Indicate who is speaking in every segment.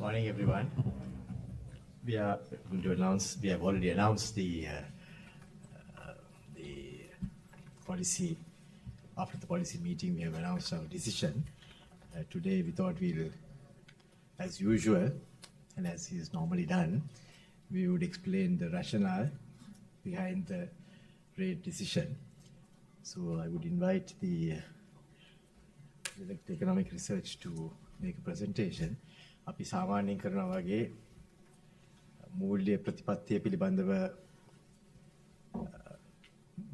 Speaker 1: Morning, everyone. We are going to announce. We have already announced the policy. After the policy meeting, we have announced our decision. Today, we thought we'll, as usual, and as is normally done, we would explain the rationale behind the rate decision. So I would invite the economic research to make a presentation. අපි සාමාන්‍යයෙන් කරනා වගේ මූල්‍ය ප්‍රතිපත්තිය පිළිබඳව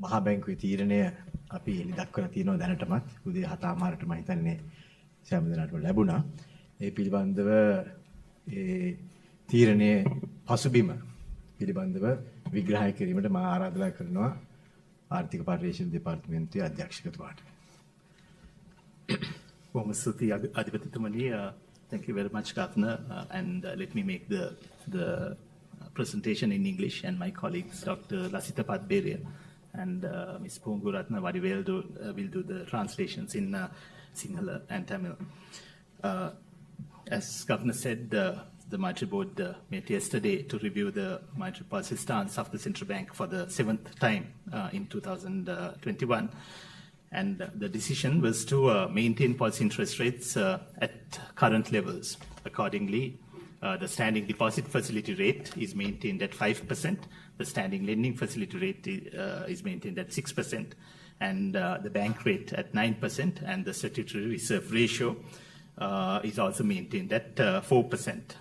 Speaker 1: මහා බැංකුවේ තීරණය අපි එලි දක්වලා තියෙනවා දැනටමත් උදේ 7:00ට මම හිතන්නේ සෑම දිනකටම ලැබුණා. ඒ පිළිබඳව ඒ තීරණයේ පසුබිම පිළිබඳව විග්‍රහය කිරීමට මම ආරාධනා කරනවා ආර්ථික පර්යේෂණ දෙපාර්තමේන්තුවේ අධ්‍යක්ෂකතුමාට.
Speaker 2: බොහොම ස්තුතියි අධිපතිතුමනි. Thank you very much, Governor. And let me make the presentation in English, and my colleagues, Dr. Lasitha Padberia and Ms. Ponguratna Vadivel will do the translations in Sinhala and Tamil. As Governor said, the Monetary Board met yesterday to review the monetary policy stance of the Central Bank for the 7th time in 2021. And the decision was to maintain policy interest rates at current levels. Accordingly, the standing deposit facility rate is maintained at 5%, the standing lending facility rate is maintained at 6%, and the bank rate at 9%, and the statutory reserve ratio is also maintained at 4%.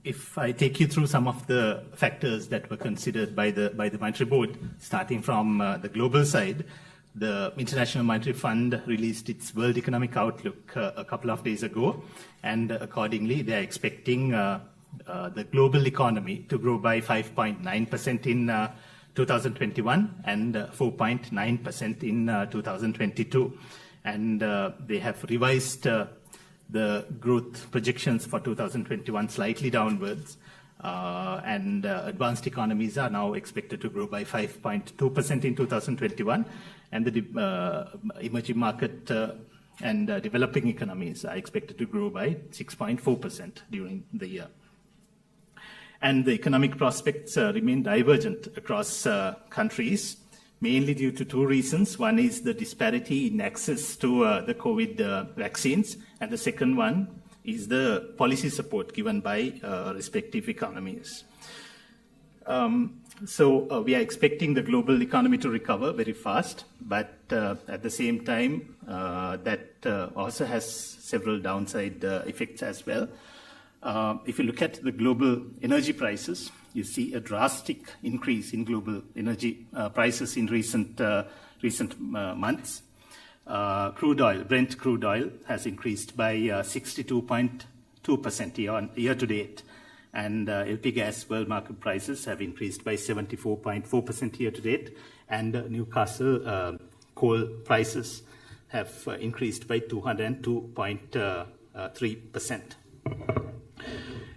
Speaker 2: If I take you through some of the factors that were considered by the Monetary Board, starting from the global side, the International Monetary Fund released its World Economic Outlook a couple of days ago, and accordingly they are expecting the global economy to grow by 5.9% in 2021 and 4.9% in 2022. And they have revised the growth projections for 2021 slightly downwards, and advanced economies are now expected to grow by 5.2% in 2021, and the emerging market and developing economies are expected to grow by 6.4% during the year. And the economic prospects remain divergent across countries, mainly due to two reasons. One is the disparity in access to the COVID vaccines, and the second one is the policy support given by respective economies. So we are expecting the global economy to recover very fast, but at the same time, that also has several downside effects as well. If you look at the global energy prices, you see a drastic increase in global energy prices in recent months. Brent crude oil has increased by 62.2% year to date, and LP gas world market prices have increased by 74.4% year to date, and Newcastle coal prices have increased by 202.3%.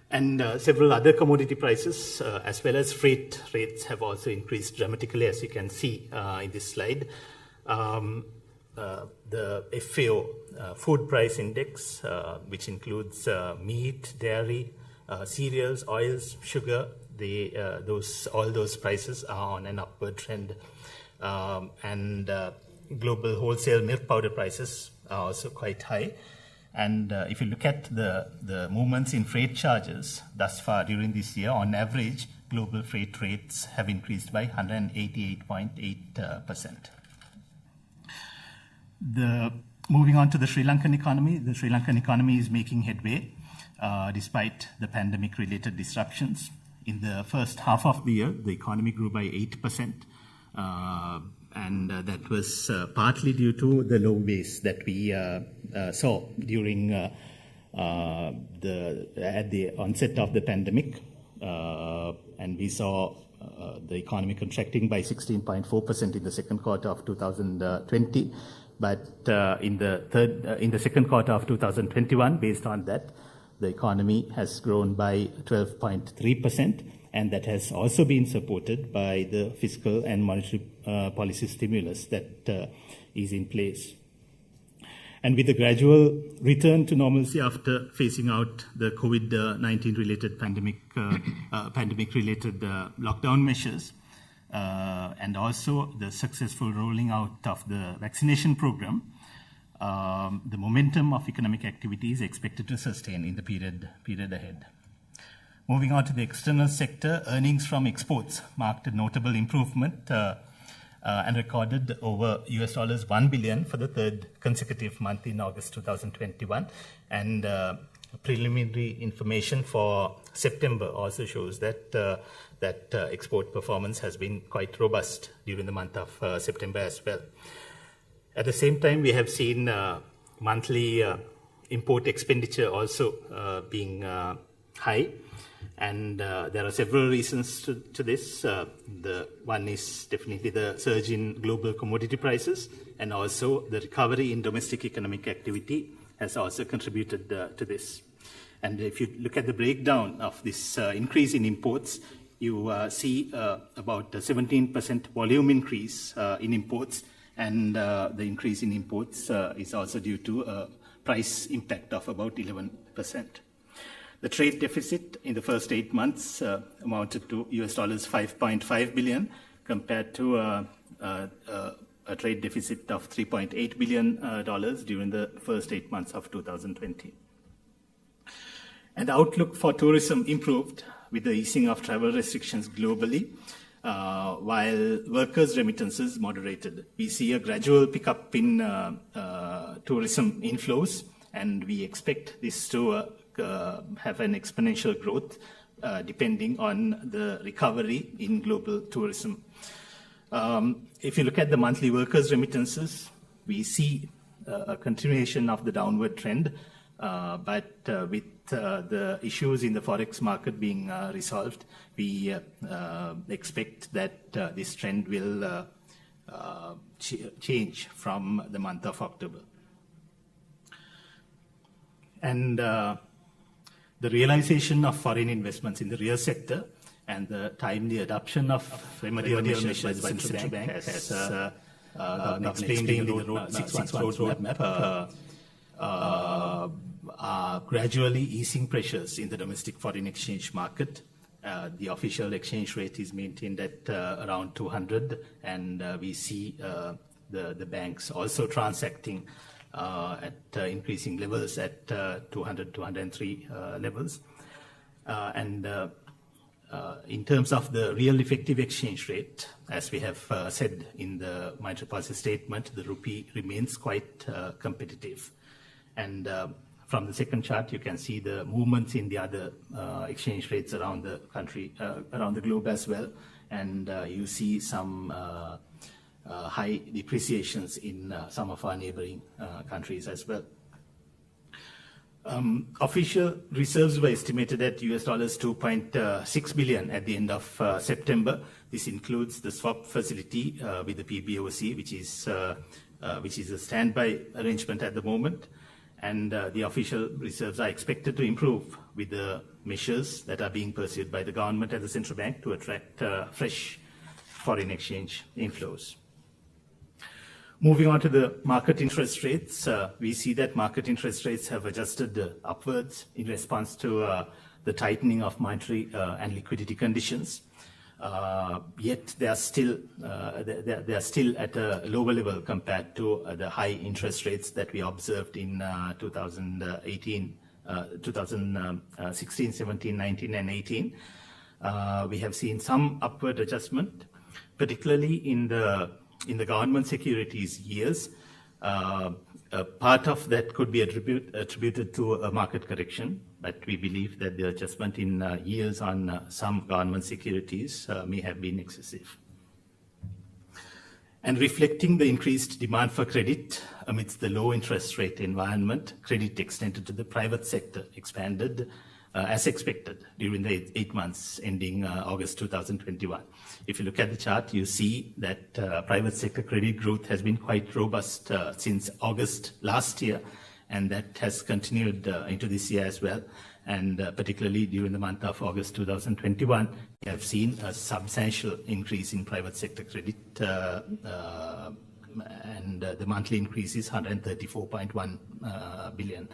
Speaker 2: And several other commodity prices, as well as freight rates, have also increased dramatically, as you can see in this slide. The FAO food price index, which includes meat, dairy, cereals, oils, sugar, all those prices are on an upward trend. And global wholesale milk powder prices are also quite high. And if you look at the movements in freight charges thus far during this year, on average, global freight rates have increased by 188.8%. Moving on to the Sri Lankan economy, the Sri Lankan economy is making headway despite the pandemic-related disruptions. In the first half of the year, the economy grew by 8%. And that was partly due to the low base that we saw during at the onset of the pandemic, and we saw the economy contracting by 16.4% in the second quarter of 2020. But in the second quarter of 2021, based on that, the economy has grown by 12.3%. And that has also been supported by the fiscal and monetary policy stimulus that is in place. And with the gradual return to normalcy after phasing out the COVID-19 related pandemic-related lockdown measures, and also the successful rolling out of the vaccination program, the momentum of economic activity is expected to sustain in the period ahead. Moving on to the external sector, earnings from exports marked a notable improvement and recorded over $1 billion for the third consecutive month in August 2021. And preliminary information for September also shows that export performance has been quite robust during the month of September as well. At the same time, we have seen monthly import expenditure also being high. And there are several reasons to this. The one is definitely the surge in global commodity prices, and also the recovery in domestic economic activity has also contributed to this. And if you look at the breakdown of this increase in imports, you see about a 17% volume increase in imports, and the increase in imports is also due to a price impact of about 11%. The trade deficit in the first 8 months amounted to $5.5 billion compared to a trade deficit of $3.8 billion during the first 8 months of 2020. And the outlook for tourism improved with the easing of travel restrictions globally, while workers' remittances moderated. We see a gradual pickup in tourism inflows, and we expect this to have an exponential growth depending on the recovery in global tourism. If you look at the monthly workers' remittances, we see a continuation of the downward trend, but with the issues in the forex market being resolved, we expect that this trend will change from the month of October. And the realization of foreign investments in the real sector and the timely adoption of remedial measures by the central bank has explained in the 6-month roadmap are gradually easing pressures in the domestic foreign exchange market. The official exchange rate is maintained at around 200, and we see the banks also transacting at increasing levels at 200, 203 levels. And in terms of the real effective exchange rate, as we have said in the monetary policy statement, the rupee remains quite competitive. And from the second chart, you can see the movements in the other exchange rates around the country, around the globe as well. And you see some high depreciations in some of our neighboring countries as well. Official reserves were estimated at $2.6 billion at the end of September. This includes the swap facility with the PBOC, which is a standby arrangement at the moment. And the official reserves are expected to improve with the measures that are being pursued by the government and the central bank to attract fresh foreign exchange inflows. Moving on to the market interest rates, we see that market interest rates have adjusted upwards in response to the tightening of monetary and liquidity conditions. Yet they are still at a lower level compared to the high interest rates that we observed in 2018, 2016, 17, 19, and 18. We have seen some upward adjustment, particularly in the government securities yields. Part of that could be attributed to a market correction, but we believe that the adjustment in yields on some government securities may have been excessive. And reflecting the increased demand for credit amidst the low interest rate environment, credit extended to the private sector expanded as expected during the 8 months ending August 2021. If you look at the chart, you see that private sector credit growth has been quite robust since August last year, and that has continued into this year as well. And particularly during the month of August 2021, we have seen a substantial increase in private sector credit, and and the monthly increase is 134.1 billion.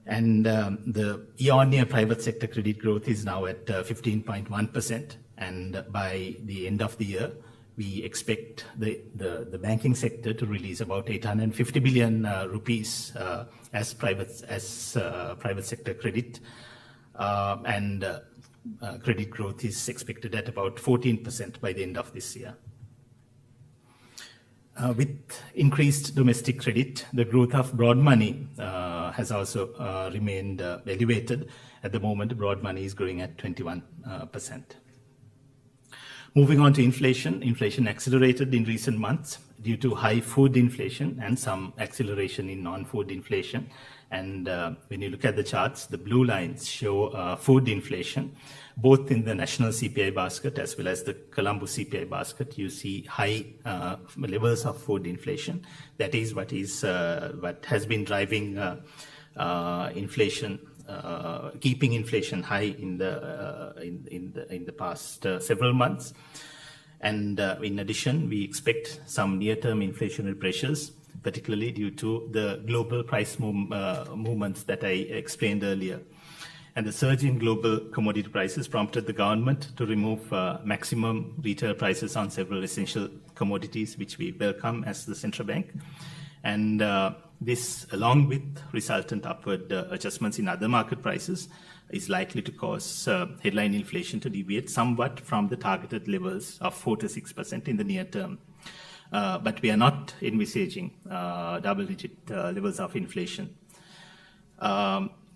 Speaker 2: And the year-on-year private sector credit growth is now at 15.1%, and by the end of the year, we expect the banking sector to release about 850 billion rupees as private sector credit, and credit growth is expected at about 14% by the end of this year. With increased domestic credit, the growth of broad money has also remained elevated. At the moment, broad money is growing at 21%. Moving on to inflation. Inflation accelerated in recent months due to high food inflation and some acceleration in non-food inflation. And when you look at the charts, the blue lines show food inflation, both in the national CPI basket as well as the Colombo CPI basket. You see high levels of food inflation. That is what has been driving inflation, keeping inflation high in the past several months. And in addition, we expect some near-term inflationary pressures, particularly due to the global price movements that I explained earlier. And the surge in global commodity prices prompted the government to remove maximum retail prices on several essential commodities, which we welcome as the central bank. And this, along with resultant upward adjustments in other market prices, is likely to cause headline inflation to deviate somewhat from the targeted levels of 4 to 6% in the near term. But we are not envisaging double-digit levels of inflation.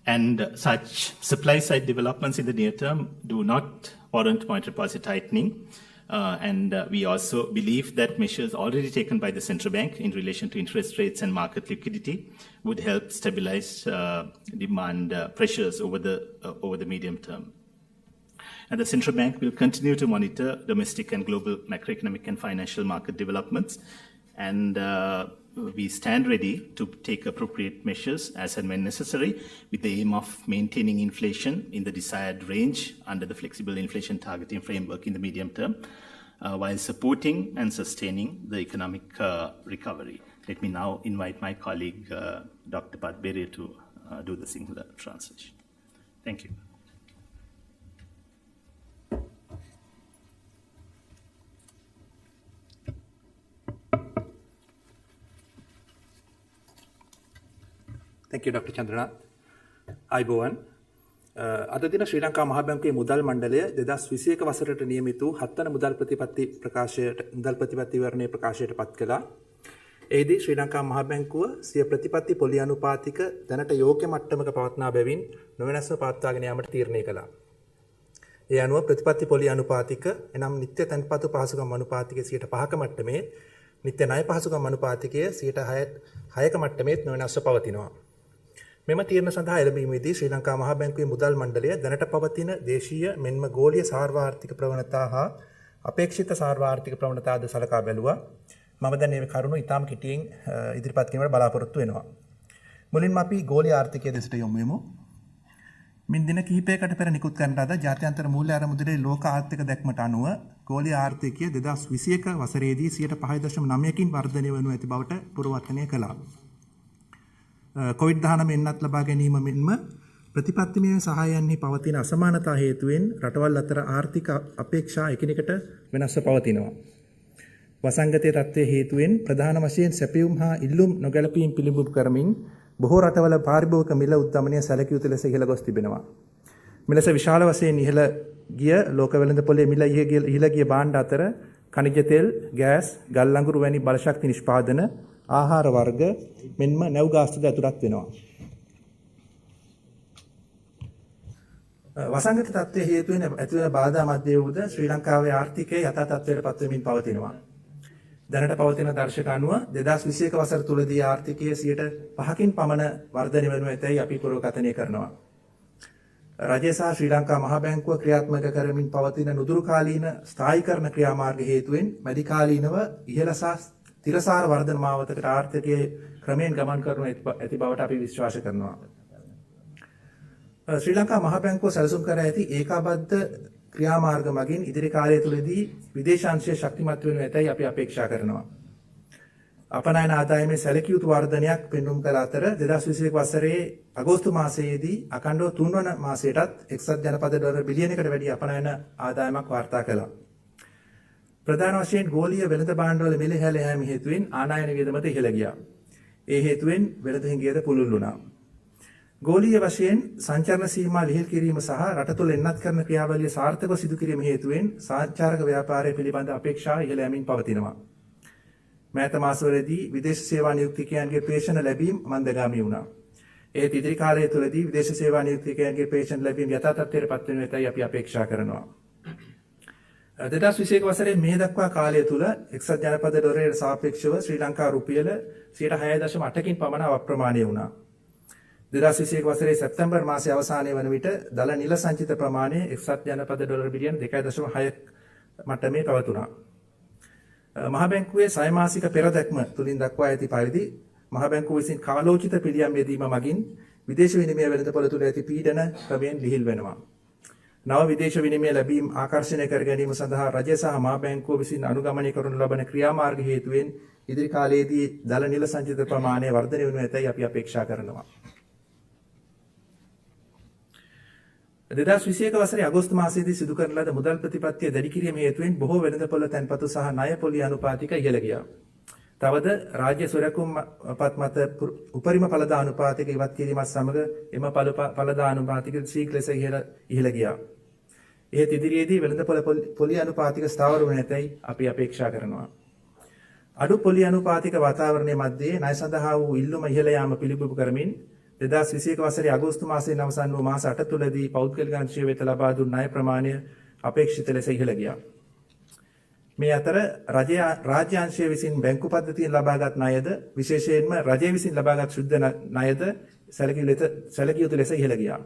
Speaker 2: And such supply-side developments in the near term do not warrant monetary policy tightening. And we also believe that measures already taken by the central bank in relation to interest rates and market liquidity would help stabilize demand pressures over the medium term. And the central bank will continue to monitor domestic and global macroeconomic and financial market developments. And we stand ready to take appropriate measures as and when necessary, with the aim of maintaining inflation in the desired range under the flexible inflation targeting framework in the medium term, while supporting and sustaining the economic recovery. Let me now invite my colleague, Dr. Pat Beria, to do the singular translation. Thank you.
Speaker 3: Thank you, Dr. Chandranath. අයිබෝවන්. අද දින ශ්‍රී ලංකා මහා බැංකුවේ මුදල් මණ්ඩලය 2021 වසරට නියමිත වූ 7 වන මුදල් ප්‍රතිපත්ති විවරණයේ ප්‍රකාශයට පත් කළා. එෙහිදී ශ්‍රී ලංකා මහා බැංකුව සිය ප්‍රතිපත්ති පොලි අනුපාතික දැනට යෝග්‍ය මට්ටමක පවත්නා බැවින් නොවෙනස්ව පවත්වාගෙන යාමට තීරණය කළා. ඒ අනුව ප්‍රතිපත්ති පොලි අනුපාතික එනම් නිත්‍ය තන්පතු පහසුකම් අනුපාතිකයේ 5% මට්ටමේ නිත්‍ය ණය පහසුකම් අනුපාතිකයේ 6% මට්ටමේ නොවෙනස්ව පවතිනවා. මෙම තීරණ සඳහා එළඹීමේදී ශ්‍රී ලංකා මහා බැංකුවේ මුදල් මණ්ඩලය දැනට පවතින දේශීය මෙන්ම ගෝලීය සාර්වාර්ථික ප්‍රවණතා හා අපේක්ෂිත සාර්වාර්ථික ප්‍රවණතාද සලකා බැලුවා. මම දැන් මේ කරුණු ඉතාම කෙටියෙන් ඉදිරිපත් කිරීමට බලාපොරොත්තු වෙනවා. මුලින්ම අපි ගෝලීය ආර්ථිකය දෙසට යොමු වෙමු. මින් දින කිහිපයකට පෙර නිකුත් කරන ලද ජාත්‍යන්තර මූල්‍ය අරමුදලේ ලෝක ආර්ථික දැක්මට අනුව ගෝලීය ආර්ථිකය 2021 වසරේදී 5.9කින් වර්ධනය වනු ඇති බවට පුරවර්තනය කළා. COVID-19 එන්නත් ලබා ගැනීම මෙන්ම ප්‍රතිපත්තිමය සහායයන්හි පවතින අසමානතා හේතුවෙන් රටවල් අතර ආර්ථික අපේක්ෂා එකිනෙකට වෙනස්ව පවතිනවා. වසංගතයේ තත්ත්වයේ හේතුවෙන් ප්‍රධාන වශයෙන් සැපයුම් හා ඉල්ලුම් නොගැලපීම් පිළිබිඹු කරමින් බොහෝ රටවල පාරිභෝගික මිල උද්දමනය සැලකිය යුතු ලෙස ඉහළ ගොස් තිබෙනවා. මෙලෙස විශාල වශයෙන් ඉහළ ගිය ලෝක වෙළඳපොලේ මිල ඉහළ ගිය භාණ්ඩ අතර ඛනිජ තෙල්, ගෑස්, ගල් අඟුරු වැනි බලශක්ති නිෂ්පාදන, ආහාර වර්ග මෙන්ම නැව් ගාස්තුද ඇතුළත් වෙනවා. වසංගත තත්ත්වයේ හේතුවෙන් ඇතිවන බාධා මැද්දේ වූද ශ්‍රී ලංකාවේ ආර්ථිකය යථා තත්ත්වයට පත් වෙමින් පවතිනවා. දැනට පවතින දර්ශක අනුව 2021 වසර තුලදී ආර්ථිකයේ 5%කින් පමණ වර්ධනය වනු ඇතැයි අපි පුරෝගතනය කරනවා. රජය සහ ශ්‍රී ලංකා මහා බැංකුව ක්‍රියාත්මක කරමින් පවතින නුදුරු කාලීන ස්ථායීකරණ ක්‍රියාමාර්ග හේතුවෙන් මැදි කාලීනව ඉහළ සහ තිරසාර වර්ධන මාවතකට ආර්ථිකයේ ක්‍රමයෙන් ගමන් කරනු ඇති බවට අපි විශ්වාස කරනවා. ශ්‍රී ලංකා මහා බැංකුව සැලසුම් කර ඇති ඒකාබද්ධ ක්‍රියාමාර්ග මගින් ඉදිරි කාලය තුලදී විදේශාංශය ශක්තිමත් වෙනු ඇතැයි අපි අපේක්ෂා කරනවා. අපනයන ආදායමේ සැලකිය යුතු වර්ධනයක් පෙන්වුම් කළ අතර 2021 වසරේ අගෝස්තු මාසයේදී අඛණ්ඩව 3 වන මාසයටත් එක්සත් ජනපද ඩොලර් බිලියනකට වැඩි අපනයන ආදායමක් වාර්තා කළා. ප්‍රධාන වශයෙන් ගෝලීය වෙළඳ භාණ්ඩවල මිල ඉහළ යාම හේතුවෙන් ආනයන වියදමද ඉහළ ගියා. ඒ හේතුවෙන් වෙළඳ හිඟියද පුළුල් වුණා. ගෝලීය වශයෙන් සංචාරන සීමා ලිහිල් කිරීම සහ රට තුළ එන්නත් කරන ක්‍රියාවලිය සාර්ථකව සිදු කිරීම හේතුවෙන් සංචාරක ව්‍යාපාරය පිළිබඳ අපේක්ෂා ඉහළ යමින් පවතිනවා. මෑත මාසවලදී විදේශ සේවා නියුක්තිකයන්ගේ ප්‍රේෂණ ලැබීම මන්දගාමී වුණා. ඒත් ඉදිරි කාලය තුළදී විදේශ සේවා නියුක්තිකයන්ගේ ප්‍රේෂණ ලැබීම යථා තත්ත්වයට පත් වෙන විටයි අපි අපේක්ෂා කරනවා. 2021 වසරේ මේ දක්වා කාලය තුල එක්සත් ජනපද ඩොලරයට සාපේක්ෂව ශ්‍රී ලංකා රුපියල 6.8%කින් පමණ අප්‍රමාණීය වුණා. 2021 වසරේ සැප්තැම්බර් මාසයේ අවසානයේ වන විට දල නිල සංචිත ප්‍රමාණය එක්සත් ජනපද ඩොලර් බිලියන 2.6 මට්ටමේ පවතුණා. මහ බැංකුවේ සයමාසික පෙරදැක්ම තුලින් දක්වා ඇති පරිදි මහ බැංකුව විසින් කාලෝචිත පිළියම් යෙදීම මගින් විදේශ විනිමය වෙළඳපොළ තුළ ඇති පීඩන ක්‍රමයෙන් ලිහිල් වෙනවා. නව විදේශ විනිමය ලැබීම් ආකර්ෂණය කර ගැනීම සඳහා රජය සහ මහ බැංකුව විසින් අනුගමනය කරනු ලබන ක්‍රියාමාර්ග හේතුවෙන් ඉදිරි කාලයේදී දල නිල සංචිත ප්‍රමාණය වර්ධනය වනු ඇතැයි අපි අපේක්ෂා කරනවා. 2021 වසරේ අගෝස්තු මාසයේදී සිදු කරන ලද මුදල් ප්‍රතිපත්තිය දැඩි කිරීම හේතුවෙන් බොහෝ වෙළඳපොළ තැන්පතු සහ ණය පොලි අනුපාතික ඉහළ ගියා. තවද රාජ්‍ය සොරැකුම් පත් මත උපරිම ඵලදා අනුපාතික ඉවත් කිරීමත් සමග එම ඵලදා අනුපාතික ශීඝ්‍ර ලෙස ඉහළ ගියා. එහෙත් ඉදිරියේදී වෙළඳපොළ පොලි අනුපාතික ස්ථාවර වනු ඇතැයි අපි අපේක්ෂා කරනවා. අඩු පොලි අනුපාතික වාතාවරණයේ මැද්දේ ණය සඳහා වූ ඉල්ලුම ඉහළ යාම පිළිබිඹු කරමින් 2021 වසරේ අගෝස්තු මාසයේ අවසන් වූ මාස 8 තුළදී පෞද්ගලික අංශය වෙත ලබා දුන් ණය ප්‍රමාණය අපේක්ෂිත ලෙස ඉහළ ගියා. මේ අතර රාජ්‍ය අංශය විසින් බැංකු පද්ධතියෙන් ලබාගත් ණයද විශේෂයෙන්ම රජය විසින් ලබාගත් ශුද්ධ ණයද සැලකිය යුතු ලෙස ඉහළ ගියා.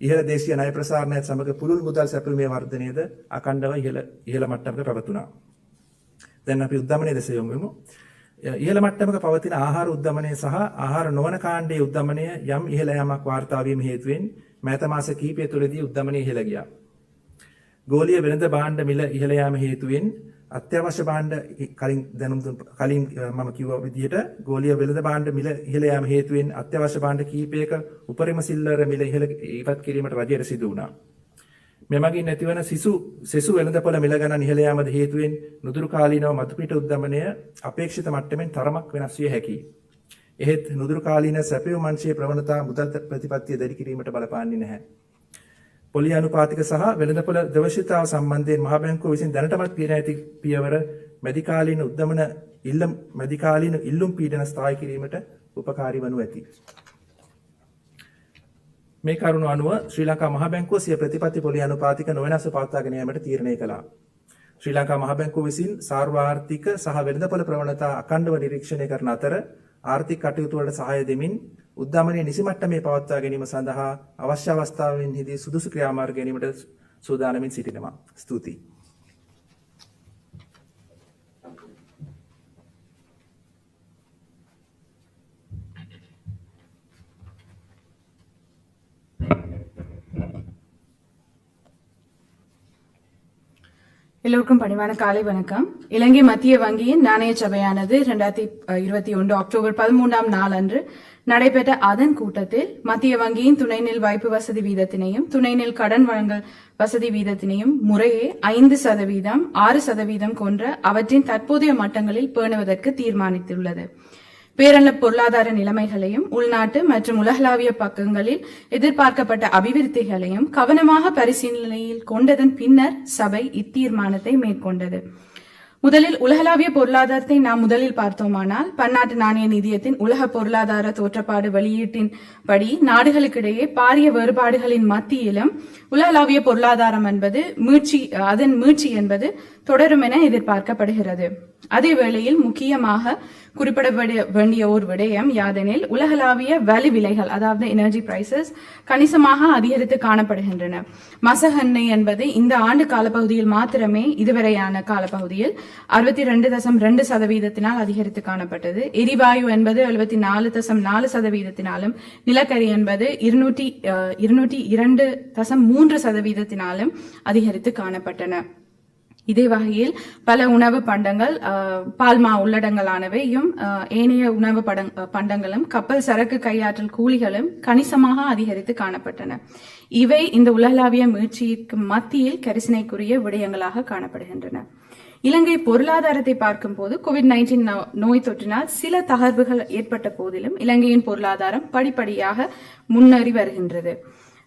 Speaker 3: ඉහළ දේශීය ණය ප්‍රසාරණයත් සමග පුළුල් මුදල් සැපයීමේ වර්ධනයද අඛණ්ඩව ඉහළ මට්ටමක පැවතුණා. දැන් අපි උද්දමනයේ දෙස යමු. ඉහළ මට්ටමක පවතින ආහාර උද්දමනය සහ ආහාර නොවන කාණ්ඩයේ උද්දමනය යම් ඉහළ යාමක් වාර්තා වීම හේතුවෙන් මෑත මාස කිහිපය තුළදී උද්දමනය ඉහළ ගියා. ගෝලීය වෙළඳ භාණ්ඩ මිල ඉහළ යාම හේතුවෙන් අත්‍යවශ්‍ය භාණ්ඩ කලින් මම කිව්වා විදිහට ගෝලීය වෙළඳ භාණ්ඩ මිල ඉහළ යාම හේතුවෙන් අත්‍යවශ්‍ය භාණ්ඩ කිහිපයක උපරිම සිල්ලර මිල ඉවත් කිරීමට රජයට සිදු වුණා. මෙමගින් ඇතිවන සෙසු වෙළඳපොළ මිල ගණන් ඉහළ යාමද හේතුවෙන් නුදුරු කාලීනව මතුපිට උද්දමනය අපේක්ෂිත මට්ටමින් තරමක් වෙනස් විය හැකියි. එහෙත් නුදුරු කාලීන සැපයුම් අංශයේ ප්‍රවණතා මුදල් ප්‍රතිපත්තිය දැඩි කිරීමට බලපාන්නේ නැහැ. පොලි අනුපාතික සහ වෙළඳපොළ දවශීතාව සම්බන්ධයෙන් මහ බැංකුව විසින් දැනටමත් ගෙන ඇති පියවර මැදිකාලීන ඉල්ලුම් පීඩන ස්ථායි කිරීමට උපකාරී වනු ඇති. මේ කරුණ අනුව ශ්‍රී ලංකා මහ බැංකුව සිය ප්‍රතිපත්ති පොලි අනුපාතික නොවෙනස්ව පවත්වාගෙන යාමට තීරණය කළා. ශ්‍රී ලංකා මහ බැංකුව විසින් සාර්වාර්ථික සහ වෙළඳපොළ ප්‍රවණතා අඛණ්ඩව නිරීක්ෂණය කරන අතර ආර්ථික කටයුතු වලට සහාය දෙමින් උද්දමනයේ නිසි මට්ටමේ පවත්වා ගැනීම සඳහා අවශ්‍ය අවස්ථාවෙන්හිදී සුදුසු ක්‍රියාමාර්ග ගැනීමට සූදානමින් සිටිනවා. ස්තුතියි.
Speaker 4: எல்லோருக்கும் பணிவான காலை வணக்கம். இலங்கை மத்திய வங்கியின் நாணய சபையானது 2021 அக்டோபர் 13ஆம் நாள் அன்று நடைபெற்ற அதன் கூட்டத்தில் மத்திய வங்கியின் துணைநில் வைப்பு வசதி வீதத்தினையும் துணைநில் கடன் வழங்கல் வசதி வீதத்தினையும் முறையே 5%, 6% கொன்ற அவற்றின் தற்போதைய மட்டங்களில் பேணுவதற்கு தீர்மானித்துள்ளது. பேரள பொருளாதார நிலைமைகளையும் உள்நாட்டு மற்றும் உலகளாவிய பக்கங்களில் எதிர்பார்க்கப்பட்ட அபிவிருத்திகளையும் கவனமாக பரிசீலனையில் கொண்டதன் பின்னர் சபை இத்தீர்மானத்தை மேற்கொண்டது. முதலில் உலகளாவிய பொருளாதாரத்தை நாம் முதலில் பார்த்தோமானால் பன்னாட்டு நாணய நிதியத்தின் உலக பொருளாதார தோற்றப்பாடு வெளியீட்டின்படி நாடுகளுக்கிடையே பாரிய வேறுபாடுகளின் மத்தியிலும் உலகளாவிய பொருளாதாரம் என்பது மீட்சி என்பது தொடரும் என எதிர்பார்க்கப்படுகிறது. அதே வேளையில் முக்கியமாக குறிப்பிட வேண்டிய ஒரு விடயம் யாதெனில் உலகளாவிய வலி விலைகள் அதாவது எனர்ஜி பிரைசஸ் கணிசமாக அதிகரித்து காணப்படுகின்றன. மசகு எண்ணெய் என்பது இந்த ஆண்டு காலப்பகுதியில் மாத்திரமே இதுவரையான காலப்பகுதியில் 62.2% அதிகரித்து காணப்பட்டது. எரிவாயு என்பது 74.4%, நிலக்கரி என்பது 202.3% அதிகரித்து காணப்பட்டன. இதே வகையில் பல உணவு பண்டங்கள் பால்மா உள்ளடங்கலானவையும் ஏனைய உணவு பண்டங்களும் கப்பல் சரக்கு கையாற்றல் கூலிகளும் கணிசமாக அதிகரித்து காணப்பட்டன. இவை இந்த உலகளாவிய மீட்சிக்கு மத்தியில் கரிசனைக்குரிய விடயங்களாக காணப்படுகின்றன. இலங்கை பொருளாதாரத்தை பார்க்கும் போது COVID-19 நோய் தொற்றினால் சில தகர்வுகள் ஏற்பட்ட போதிலும் இலங்கையின் பொருளாதாரம் படிப்படியாக முன்னேறி வருகின்றது.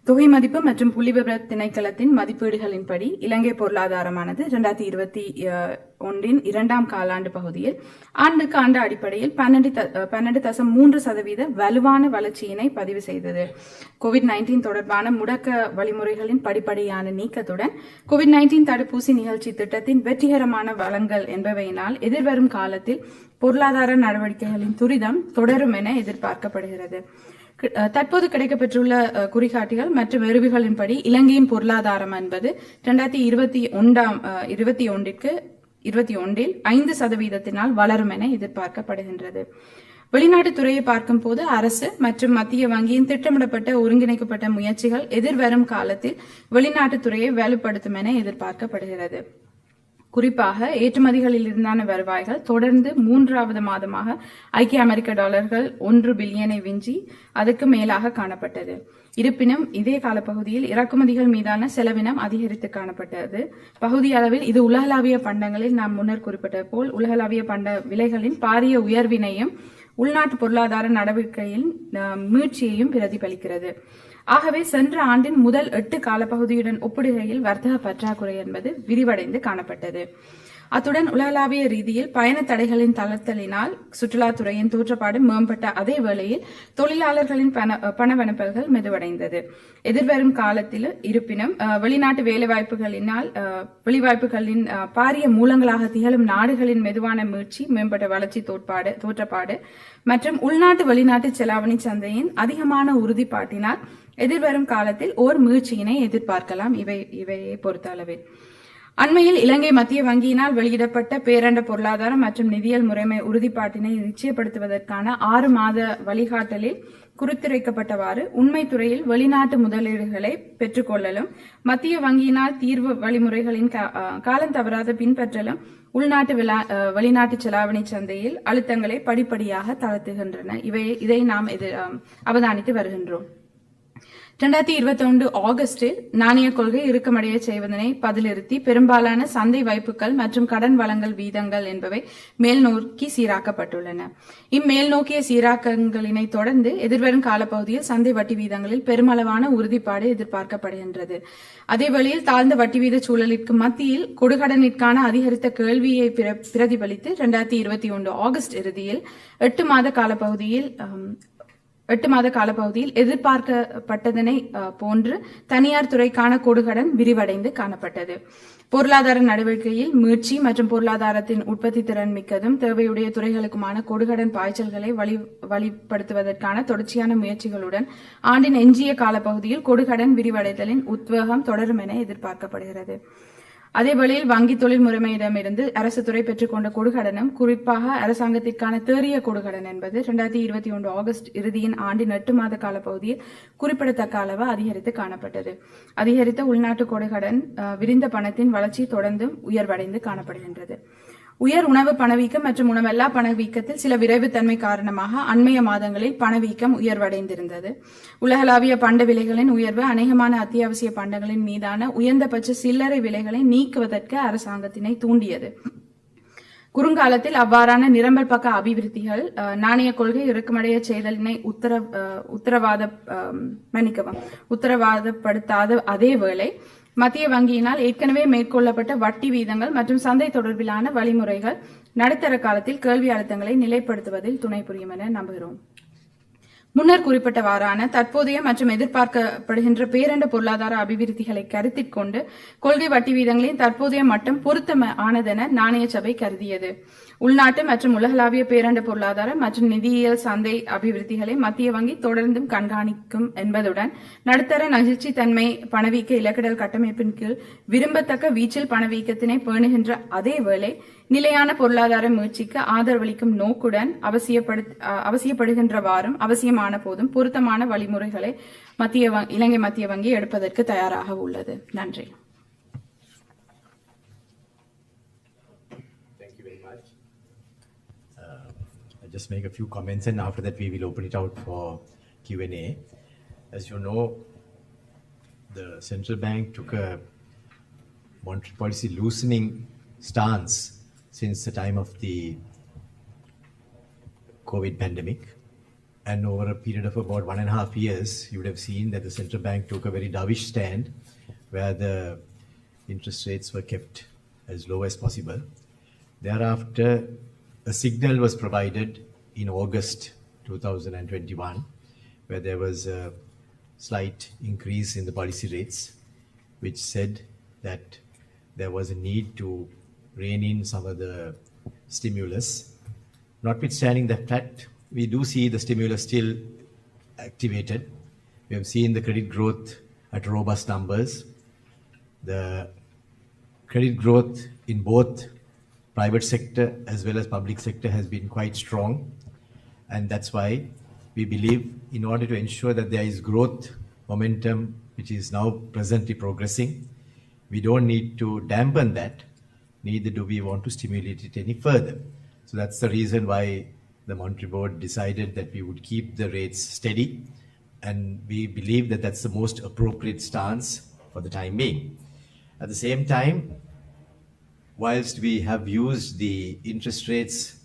Speaker 4: தொகை மதிப்பு மற்றும் புள்ளிவிவர திணைக்களத்தின் மதிப்பீடுகளின்படி இலங்கை பொருளாதாரமானது 2021 இரண்டாம் காலாண்டு பகுதியில் ஆண்டுக்கு ஆண்டு அடிப்படையில் 12.3% வலுவான வளர்ச்சியினை பதிவு செய்தது. COVID-19 தொடர்பான முடக்க வழிமுறைகளின் படிப்படியான நீக்கத்துடன் COVID-19 தடுப்பூசி நிகழ்ச்சி திட்டத்தின் வெற்றிகரமான வளங்கள் என்பவையினால் எதிர்வரும் காலத்தில் பொருளாதார நடவடிக்கைகளின் துரிதம் தொடரும் என எதிர்பார்க்கப்படுகிறது. தற்போது கிடைக்கப்பெற்றுள்ள குறிகாட்டிகள் மற்றும் எருவிகளின்படி இலங்கையின் பொருளாதாரம் என்பது 2021 5% வளரும் என எதிர்பார்க்கப்படுகின்றது. வெளிநாட்டு துறையை பார்க்கும் போது அரசு மற்றும் மத்திய வங்கியின் திட்டமிடப்பட்ட ஒருங்கிணைக்கப்பட்ட முயற்சிகள் எதிர்வரும் காலத்தில் வெளிநாட்டு துறையை வலுப்படுத்தும் என எதிர்பார்க்கப்படுகிறது. குறிப்பாக ஏற்றுமதிகளில் இருந்தான வருவாய்கள் தொடர்ந்து 3வது மாதமாக ஐக்கிய அமெரிக்க டாலர்கள் 1 பில்லியனை விஞ்சி அதுக்கு மேலாக காணப்பட்டது. இருப்பினும் இதே காலப்பகுதியில் இறக்குமதிகள் மீதான செலவினம் அதிகரித்து காணப்பட்டது. பகுதி அளவில் இது உலகளாவிய பண்டங்களில் நாம் முன்னர் குறிப்பிட்டது போல் உலகளாவிய பண்ட விலைகளின் பாரிய உயர்வினையும் உள்நாட்டு பொருளாதார நடவடிக்கையின் மீட்சியையும் பிரதிபலிக்கிறது. ஆகவே சென்ற ஆண்டின் முதல் 8 காலப்பகுதியுடன் ஒப்பிடுகையில் வர்த்தக பற்றாக்குறை என்பது விரிவடைந்து காணப்பட்டது. அத்துடன் உலகளாவிய ரீதியில் பயண தடைகளின் தளர்த்தலினால் சுற்றுலாத்துறையின் தோற்றப்பாடு மேம்பட்ட அதே வேளையில் தொழிலாளர்களின் பணவனுப்பல்கள் மெதுவடைந்தது. எதிர்வரும் காலத்தில் இருப்பினும் வெளிநாட்டு வெளிவாய்ப்புகளின் பாரிய மூலங்களாக திகழும் நாடுகளின் மெதுவான மீட்சி, மேம்பட்ட வளர்ச்சி தோற்றப்பாடு மற்றும் உள்நாட்டு வெளிநாட்டு செலாவணி சந்தையின் அதிகமான உறுதிப்பாட்டினால் எதிர்வரும் காலத்தில் ஓர் மீட்சியினை எதிர்பார்க்கலாம். இவையை பொறுத்த அளவில் அண்மையில் இலங்கை மத்திய வங்கியினால் வெளியிடப்பட்ட பேரண்ட பொருளாதாரம் மற்றும் நிதியியல் முறைமை உறுதிப்பாட்டினை நிச்சயப்படுத்துவதற்கான 6 மாத வழிகாட்டலில் குறித்துரைக்கப்பட்டவாறு உண்மை துறையில் வெளிநாட்டு முதலீடுகளை பெற்றுக்கொள்ளலும் மத்திய வங்கியினால் தீர்வு வழிமுறைகளின் காலம் தவறாத பின்பற்றலும் உள்நாட்டு வெளிநாட்டு செலாவணி சந்தையில் அழுத்தங்களை படிப்படியாக தளர்த்துகின்றன. இதை நாம் அவதானித்து வருகின்றோம். 2021 ஆகஸ்டில் நாணய கொள்கை இறுக்கமடைய செய்வதனை பதிலிறுத்தி பெரும்பாலான சந்தை வாய்ப்புகள் மற்றும் கடன் வழங்கல் வீதங்கள் என்பவை மேல் நோக்கி சீராக்கப்பட்டுள்ளன. இம்மேல் நோக்கிய சீராக்கங்களினை தொடர்ந்து எதிர்வரும் காலப்பகுதியில் சந்தை வட்டி வீதங்களில் பெருமளவான உறுதிப்பாடு எதிர்பார்க்கப்படுகின்றது. அதேவேளையில் தாழ்ந்த வட்டி வீத சூழலிற்கு மத்தியில் கொடுகடனிற்கான அதிகரித்த கேள்வியை பிரதிபலித்து 2021 ஆகஸ்ட் இறுதியில் 8 மாத காலப்பகுதியில் எதிர்பார்க்கப்பட்டதனை போன்று தனியார் துறைக்கான கொடுகடன் விரிவடைந்து காணப்பட்டது. பொருளாதார நடவடிக்கையில் மீட்சி மற்றும் பொருளாதாரத்தின் உற்பத்தி திறன் மிக்கதும் தேவையுடைய துறைகளுக்குமான கொடுகடன் பாய்ச்சல்களை வழிப்படுத்துவதற்கான தொடர்ச்சியான முயற்சிகளுடன் ஆண்டின் எஞ்சிய காலப்பகுதியில் கொடுகடன் விரிவடைதலின் உத்வேகம் தொடரும் என எதிர்பார்க்கப்படுகிறது. அதேவேளையில் வங்கி தொழில் முறைமையிடமிருந்து அரசு துறை பெற்றுக்கொண்ட கொடுகடனும் குறிப்பாக அரசாங்கத்திற்கான தேறிய கொடுகடன் என்பது 2021 ஆகஸ்ட் இறுதியின் ஆண்டின் 8 மாத காலப்பகுதியில் குறிப்பிடத்தக்க அளவு அதிகரித்து காணப்பட்டது. அதிகரித்த உள்நாட்டு கொடுகடன் விரிந்த பணத்தின் வளர்ச்சி தொடர்ந்தும் உயர்வடைந்து காணப்படுகின்றது. உயர் உணவு பணவீக்கம் மற்றும் உணவல்லா பணவீக்கத்தில் சில விரைவுத்தன்மை காரணமாக அண்மைய மாதங்களில் பணவீக்கம் உயர்வடைந்திருந்தது. உலகளாவிய பண்ட விலைகளின் உயர்வு அநேகமான அத்தியாவசிய பண்டங்களின் மீதான உயர்ந்தபட்ச சில்லறை விலைகளை நீக்குவதற்கு அரசாங்கத்தினை தூண்டியது. குறுங்காலத்தில் அவ்வாறான நிரம்பல் பக்க அபிவிருத்திகள் நாணய கொள்கை இறுக்கமடைய செய்தலினை உத்தரவாதப்படுத்தாத அதேவேளை மத்திய வங்கியினால் ஏற்கனவே மேற்கொள்ளப்பட்ட வட்டி வீதங்கள் மற்றும் சந்தை தொடர்பிலான வழிமுறைகள் நடுத்தர காலத்தில் கேள்வி அழுத்தங்களை நிலைப்படுத்துவதில் துணை புரியும் என நம்புகிறோம். முன்னர் குறிப்பிட்டவாறான தற்போதைய மற்றும் எதிர்பார்க்கப்படுகின்ற பேரண்ட பொருளாதார அபிவிருத்திகளை கருத்தில் கொண்டு கொள்கை வட்டி வீதங்களின் தற்போதைய மட்டம் பொருத்தமானதென நாணய சபை கருதியது. உள்நாட்டு மற்றும் உலகளாவிய பேரண்ட பொருளாதார மற்றும் நிதியியல் சந்தை அபிவிருத்திகளை மத்திய வங்கி தொடர்ந்தும் கண்காணிக்கும் என்பதுடன் நடுத்தர நெகிழ்ச்சித்தன்மை பணவீக்க இலக்கிடல் கட்டமைப்பின் கீழ் விரும்பத்தக்க வீச்சில் பணவீக்கத்தினை பேணுகின்ற அதேவேளை நிலையான பொருளாதார முயற்சிக்கு ஆதரவளிக்கும் நோக்குடன் அவசியப்படுகின்றவாறும் அவசியமான போதும் பொருத்தமான வழிமுறைகளை இலங்கை மத்திய வங்கி எடுப்பதற்கு தயாராக உள்ளது. நன்றி.
Speaker 1: just make a few comments, and after that we will open it out for Q&A. As you know, the central bank took a monetary policy loosening stance since the time of the COVID pandemic. And over a period of about 1.5 years, you would have seen that the central bank took a very dovish stand where the interest rates were kept as low as possible. Thereafter, a signal was provided in August 2021, where there was a slight increase in the policy rates, which said that there was a need to rein in some of the stimulus. Notwithstanding that fact, we do see the stimulus still activated. We have seen the credit growth at robust numbers. The credit growth in both private sector as well as public sector has been quite strong. And that's why we believe in order to ensure that there is growth momentum, which is now presently progressing, we don't need to dampen that, neither do we want to stimulate it any further. So that's the reason why the Monetary Board decided that we would keep the rates steady, and we believe that that's the most appropriate stance for the time being. At the same time, whilst we have used the interest rates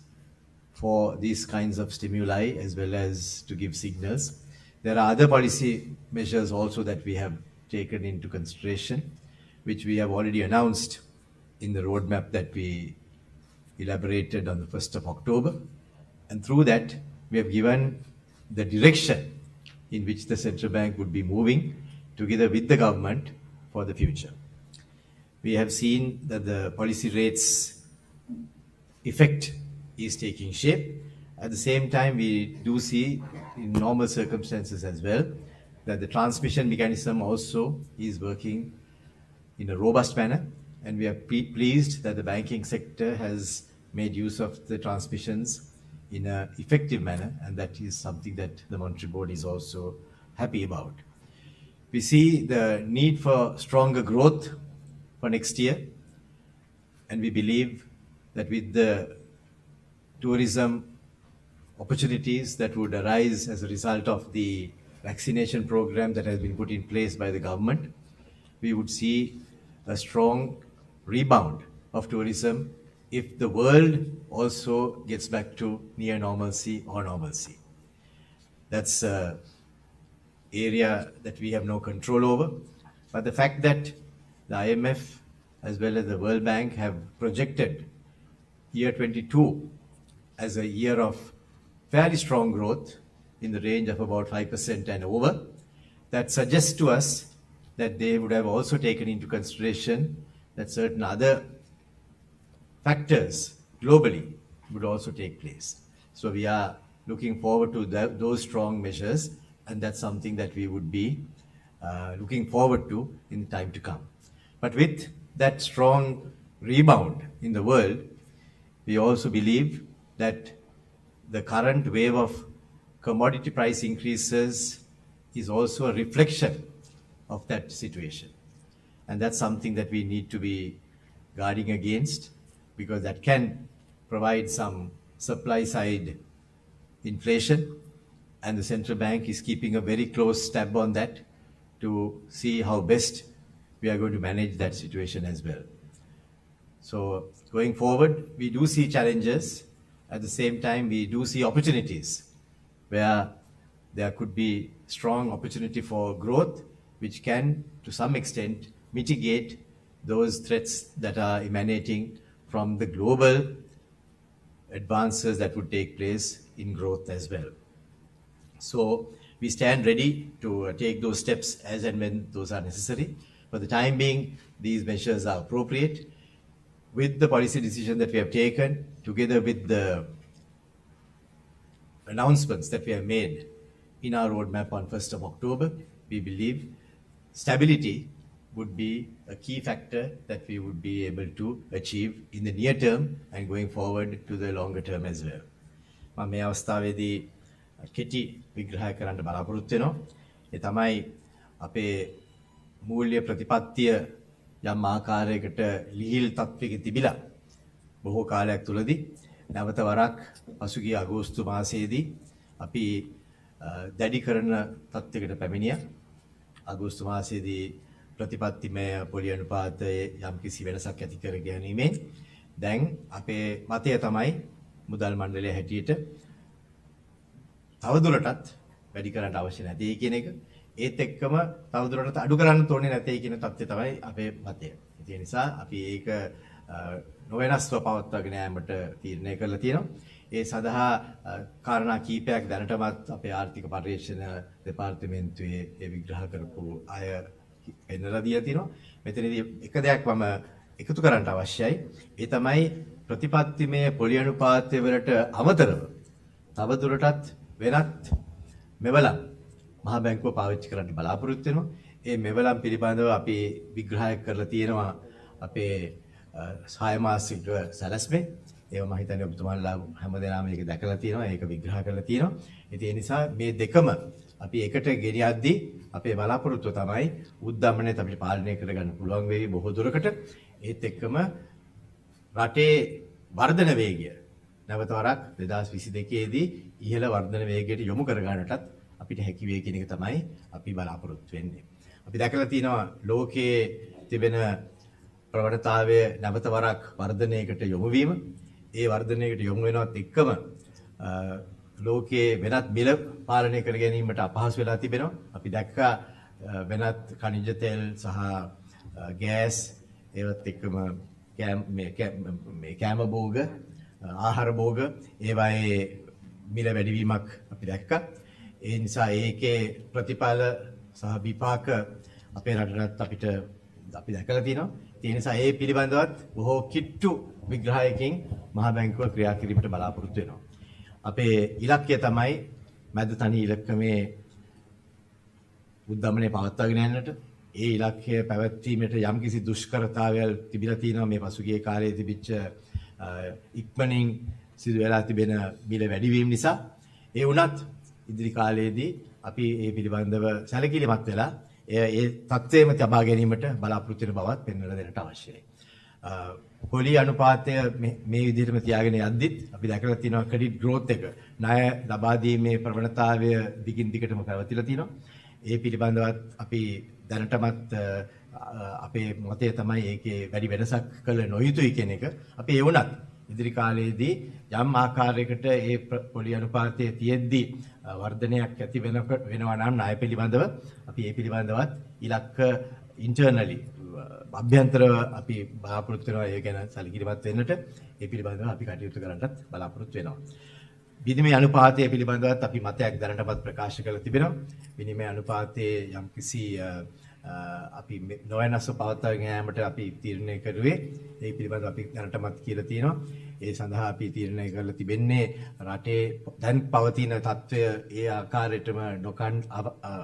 Speaker 1: for these kinds of stimuli as well as to give signals, there are other policy measures also that we have taken into consideration, which we have already announced in the roadmap that we elaborated on the 1st of October. And through that, we have given the direction in which the central bank would be moving together with the government for the future. We have seen that the policy rates effect is taking shape. At the same time, we do see in normal circumstances as well that the transmission mechanism also is working in a robust manner, and we are pleased that the banking sector has made use of the transmissions in an effective manner, and that is something that the Monetary Board is also happy about. We see the need for stronger growth for next year, and we believe that with the tourism opportunities that would arise as a result of the vaccination program that has been put in place by the government, we would see a strong rebound of tourism if the world also gets back to near normalcy or normalcy. That's an area that we have no control over. But the fact that the IMF as well as the World Bank have projected year 22 as a year of fairly strong growth in the range of about 5% and over, that suggests to us that they would have also taken into consideration that certain other factors globally would also take place. So we are looking forward to those strong measures, and that's something that we would be looking forward to in the time to come. But with that strong rebound in the world, we also believe that the current wave of commodity price increases is also a reflection of that situation. And that's something that we need to be guarding against, because that can provide some supply side inflation, and the central bank is keeping a very close tab on that to see how best we are going to manage that situation as well. So going forward, we do see challenges. At the same time, we do see opportunities where there could be strong opportunity for growth, which can, to some extent, mitigate those threats that are emanating from the global advances that would take place in growth as well. So we stand ready to take those steps as and when those are necessary. For the time being, these measures are appropriate. With the policy decision that we have taken, together with the announcements that we have made in our roadmap on 1st of October, we believe stability would be a key factor that we would be able to achieve in the near term and going forward to the longer term as well. මම මේ අවස්ථාවේදී කෙටි විග්‍රහය කරන්න බලාපොරොත්තු වෙනවා. ඒ තමයි අපේ මූල්‍ය ප්‍රතිපත්තිය යම් ආකාරයකට ලිහිල් තත්වයක තිබිලා බොහෝ කාලයක් තුලදී නැවත වරක් පසුගිය අගෝස්තු මාසයේදී අපි දැඩි කරන තත්ත්වයකට පැමිණියා. අගෝස්තු මාසයේදී ප්‍රතිපත්තිමය පොලි අනුපාතයේ යම්කිසි වෙනසක් ඇති කර ගැනීමෙන් දැන් අපේ මතය තමයි මුදල් මණ්ඩලයේ හැටියට තවදුරටත් වැඩි කරන්න අවශ්‍ය නැති කියන එක. ඒත් එක්කම තවදුරටත් අඩු කරන්න තෝරන්නේ නැtei කියන තත්ත්වය තමයි අපේ මතය. ඒ නිසා අපි ඒක නොවෙනස්ව පවත්වාගෙන යාමට තීරණය කරලා තියෙනවා. ඒ සඳහා කාරණා කීපයක් දැනටමත් අපේ ආර්ථික පර්යේෂණ දෙපාර්තමේන්තුවේ ඒ විග්‍රහ කරපු අය පෙන්නලා දීලා තිනවා. මෙතනදී එක දෙයක් මම එකතු කරන්න අවශ්‍යයි. ඒ තමයි ප්‍රතිපත්තිමය පොලි අනුපාතය වලට අමතරව තවදුරටත් වෙනත් මෙවලම් මහා බැංකුව පාවිච්චි කරන්න බලාපොරොත්තු වෙනවා. ඒ මෙවලම් පිළිබඳව අපි විග්‍රහයක් කරලා තියෙනවා අපේ 6 මාසික සැලැස්මේ. ඒව මම හිතන්නේ ඔබතුමාලා හැමදේම මේක දැකලා තියෙනවා. ඒක විග්‍රහ කරලා තියෙනවා. ඉතින් ඒ නිසා මේ දෙකම අපි එකට ගෙනියද්දී අපේ බලාපොරොත්තුව තමයි උද්දමනයත් අපිට පාලනය කරගන්න පුළුවන් වෙවි බොහෝ දුරකට. ඒත් එක්කම රටේ වර්ධන වේගය නැවත වරක් 2022 දී ඉහළ වර්ධන වේගයට යොමු කරගන්නටත් අපිට හැකි වේ කියන එක තමයි අපි බලාපොරොත්තු වෙන්නේ. අපි දැකලා තියෙනවා ලෝකයේ තිබෙන ප්‍රවණතාවය නැවත වරක් වර්ධනයකට යොමු වීම. ඒ වර්ධනයකට යොමු වෙනවත් එක්කම ලෝකයේ වෙනත් මිල පාලනය කර ගැනීමට අපහසු වෙලා තිබෙනවා. අපි දැක්කා වෙනත් ඛනිජ තෙල් සහ ගෑස් ඒවත් එක්කම කෑම භෝග ආහාර භෝග ඒවායේ මිල වැඩිවීමක් අපි දැක්කා. ඒ නිසා ඒකේ ප්‍රතිඵල සහ විපාක අපේ රටට අපිට අපි දැකලා තියෙනවා. ඒ නිසා ඒ පිළිබඳවත් බොහෝ කිට්ටු විග්‍රහයකින් මහා බැංකුව ක්‍රියා කිරීමට බලාපොරොත්තු වෙනවා. අපේ ඉලක්කය තමයි මැද තනි ඉලක්කමේ උද්දමනය පවත්වාගෙන යන්නට. ඒ ඉලක්කය පැවැත්වීමට යම්කිසි දුෂ්කරතාවයල් තිබිලා තියෙනවා මේ පසුගිය කාලයේ තිබිච්ච ඉක්මනින් සිදු වෙලා තිබෙන මිල වැඩිවීම නිසා. ඒ වුණත් ඉදිරි කාලයේදී අපි ඒ පිළිබඳව සැලකිලිමත් වෙලා ඒ තත්ත්වයේම තබා ගැනීමට බලාපොරොත්තු වෙන බවත් පෙන්වලා දෙන්නට අවශ්‍යයි. පොලි අනුපාතය මේ විදිහටම තියාගෙන යද්දිත් අපි දැකලා තියෙනවා ක්‍රෙඩිට් ග්‍රෝත් එක ණය ලබා දීමේ ප්‍රවණතාවය දිගින් දිගටම පැවතිලා තියෙනවා. ඒ පිළිබඳවත් අපි දැනටමත් අපේ මතය තමයි ඒකේ වැඩි වෙනසක් කළ නොයුතුයි කියන එක. අපි ඒ වුණත් ඉදිරි කාලයේදී යම් ආකාරයකට ඒ පොලි අනුපාතයේ තියෙද්දී වර්ධනයක් ඇති වෙනවා නම් ණය පිළිබඳව අපි ඒ පිළිබඳවත් ඉලක්ක ඉන්ටර්නලි අභ්‍යන්තරව අපි බලාපොරොත්තු වෙනවා ඒ ගැන සැලකිලිමත් වෙන්නට. ඒ පිළිබඳව අපි කටයුතු කරන්නත් බලාපොරොත්තු වෙනවා. විනිමය අනුපාතය පිළිබඳවත් අපි මතයක් දැනටමත් ප්‍රකාශ කරලා තිබෙනවා. විනිමය අනුපාතයේ යම්කිසි අපි නොවෙනස්ව පවත්වාගෙන යාමට අපි තීරණය කරුවේ. ඒ පිළිබඳව අපි දැනටමත් කියලා තියෙනවා. ඒ සඳහා අපි තීරණය කරලා තිබෙන්නේ රටේ දැන් පවතින තත්ත්වය ඒ ආකාරයටම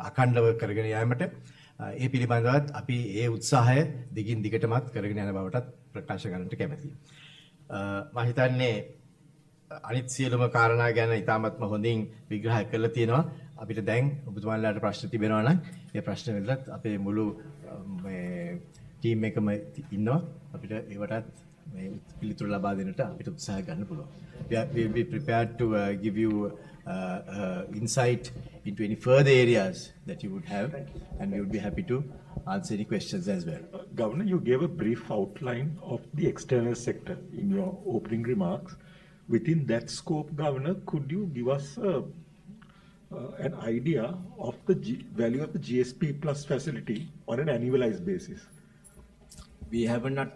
Speaker 1: අඛණ්ඩව කරගෙන යාමට. ඒ පිළිබඳවත් අපි ඒ උත්සාහය දිගින් දිගටමත් කරගෙන යන බවටත් ප්‍රකාශ කරන්නට කැමැතියි. මම හිතන්නේ අනිත් සියලුම කාරණා ගැන ඉතාමත්ම හොඳින් විග්‍රහ කරලා තියෙනවා. අපිට දැන් ඔබතුමාලාට ප්‍රශ්න තිබෙනවා නම් ඒ ප්‍රශ්න වලට අපේ මුළු මේ ටීම් එකම ඉන්නවා. අපිට ඒවටත් මේ පිළිතුරු ලබා දෙන්නට අපිට උත්සාහ ගන්න පුළුවන්. We will be prepared to give you insight into any further areas that you would have, and we would be happy to answer any questions as well.
Speaker 5: Governor, you gave a brief outline of the external sector in your opening remarks. Within that scope, Governor, could you give us an idea of the value of the GSP Plus facility on an annualized basis?
Speaker 1: We have not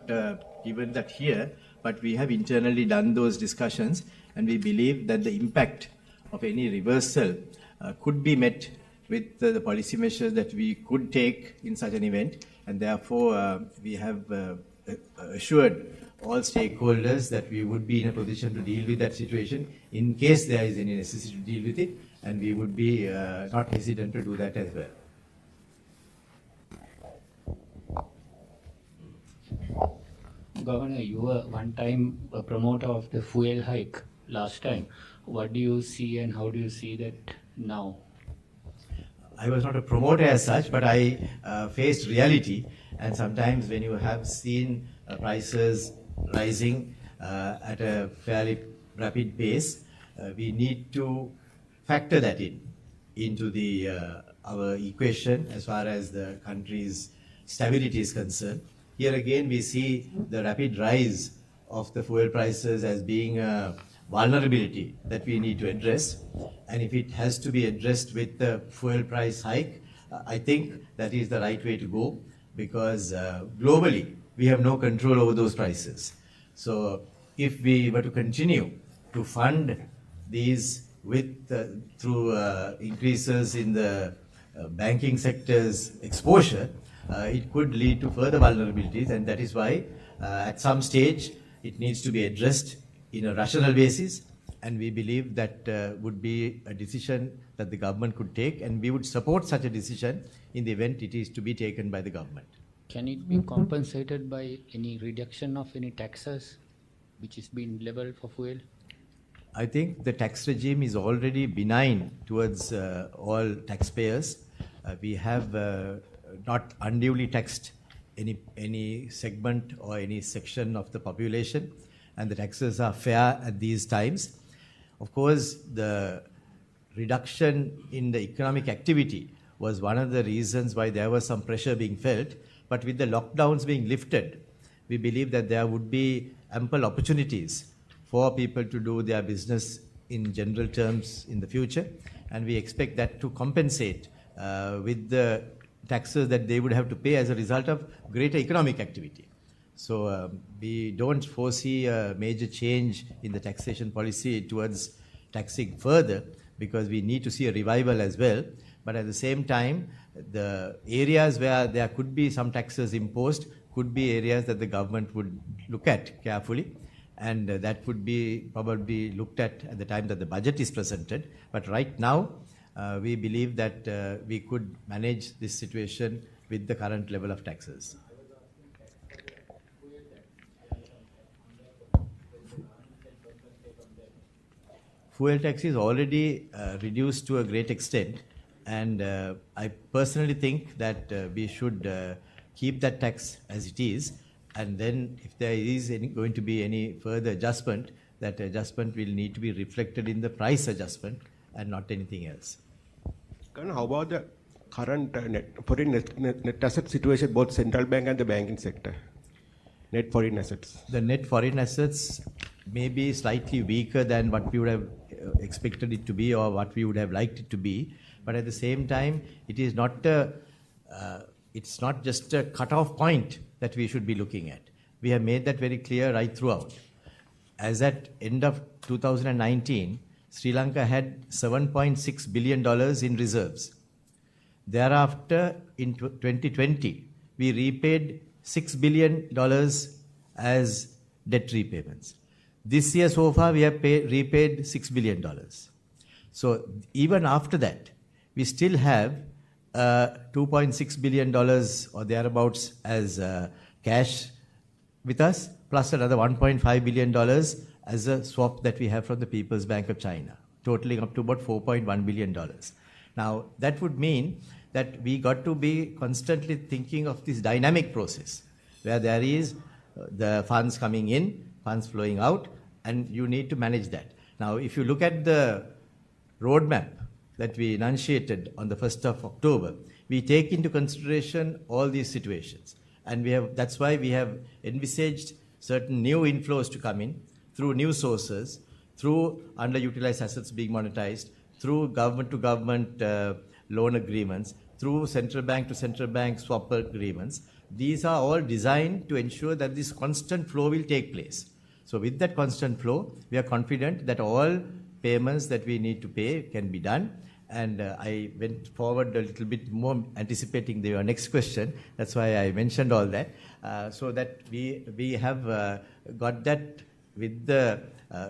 Speaker 1: given that here, but we have internally done those discussions, and we believe that the impact of any reversal could be met with the policy measures that we could take in such an event, and therefore we have assured all stakeholders that we would be in a position to deal with that situation in case there is any necessity to deal with it, and we would be not hesitant to do that as well.
Speaker 6: Governor, you were one time a promoter of the fuel hike last time. What do you see and how do you see that now?
Speaker 1: I was not a promoter as such, but I faced reality, and sometimes when you have seen prices rising at a fairly rapid pace, we need to factor that into the our equation as far as the country's stability is concerned. Here again, we see the rapid rise of the fuel prices as being a vulnerability that we need to address. And if it has to be addressed with the fuel price hike, I think that is the right way to go, because globally, we have no control over those prices. So if we were to continue to fund these with through increases in the banking sector's exposure, it could lead to further vulnerabilities, and that is why at some stage it needs to be addressed in a rational basis, and we believe that would be a decision that the government could take, and we would support such a decision in the event it is to be taken by the government.
Speaker 6: Can it be compensated by any reduction of any taxes which is being leveled for fuel?
Speaker 1: I think the tax regime is already benign towards all taxpayers. We have not unduly taxed any segment or any section of the population, and the taxes are fair at these times. Of course, the reduction in the economic activity was one of the reasons why there was some pressure being felt. But with the lockdowns being lifted, we believe that there would be ample opportunities for people to do their business in general terms in the future. And we expect that to compensate with the taxes that they would have to pay as a result of greater economic activity. So we don't foresee a major change in the taxation policy towards taxing further, because we need to see a revival as well. But at the same time, the areas where there could be some taxes imposed could be areas that the government would look at carefully, and that would be probably looked at the time that the budget is presented. But right now, we believe that we could manage this situation with the current level of taxes. Fuel tax is already reduced to a great extent, and I personally think that we should keep that tax as it is, and then if there is going to be any further adjustment, that adjustment will need to be reflected in the price adjustment and not anything else.
Speaker 7: How about the current foreign net asset situation, both central bank and the banking sector? Net foreign assets.
Speaker 1: The net foreign assets may be slightly weaker than what we would have expected it to be or what we would have liked it to be, but at the same time, it is not it's not just a cut-off point that we should be looking at. We have made that very clear right throughout. As at end of 2019, Sri Lanka had $7.6 billion in reserves. Thereafter, in 2020, we repaid $6 billion as debt repayments. This year so far, we have repaid $6 billion. So even after that, we still have $2.6 billion or thereabouts as cash with us, plus another $1.5 billion as a swap that we have from the People's Bank of China, totaling up to about $4.1 billion. Now, that would mean that we got to be constantly thinking of this dynamic process, where there is the funds coming in, funds flowing out, and you need to manage that. Now, if you look at the roadmap that we enunciated on the 1st of October, we take into consideration all these situations. And that's why we have envisaged certain new inflows to come in through new sources, through underutilized assets being monetized, through government-to-government loan agreements, through central bank to central bank swap agreements. These are all designed to ensure that this constant flow will take place. So with that constant flow, we are confident that all payments that we need to pay can be done. And I went forward a little bit more anticipating your next question. That's why I mentioned all that. So that we have got that with the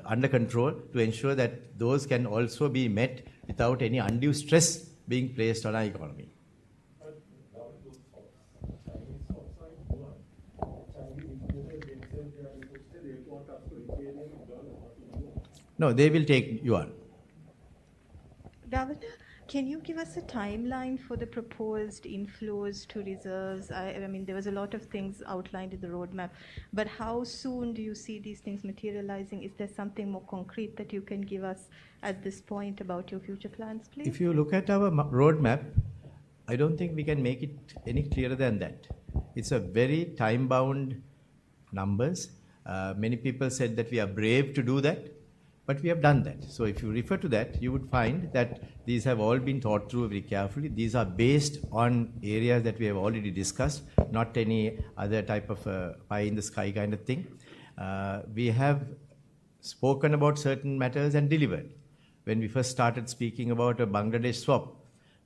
Speaker 1: under control to ensure that those can also be met without any undue stress being placed on our economy. No, they will take yuan.
Speaker 8: Governor, Can you give us a timeline for the proposed inflows to reserves? I mean, there was a lot of things outlined in the roadmap, but how soon do you see these things materializing? Is there something more concrete that you can give us at this point about your future plans, please?
Speaker 9: If you look at our roadmap, I don't think we can make it any clearer than that. It's a very time-bound numbers. Many people said that we are brave to do that, but we have done that. So if you refer to that, you would find that these have all been thought through very carefully. These are based on areas that we have already discussed, not any other type of pie in the sky kind of thing. We have spoken about certain matters and delivered. When we first started speaking about a Bangladesh swap,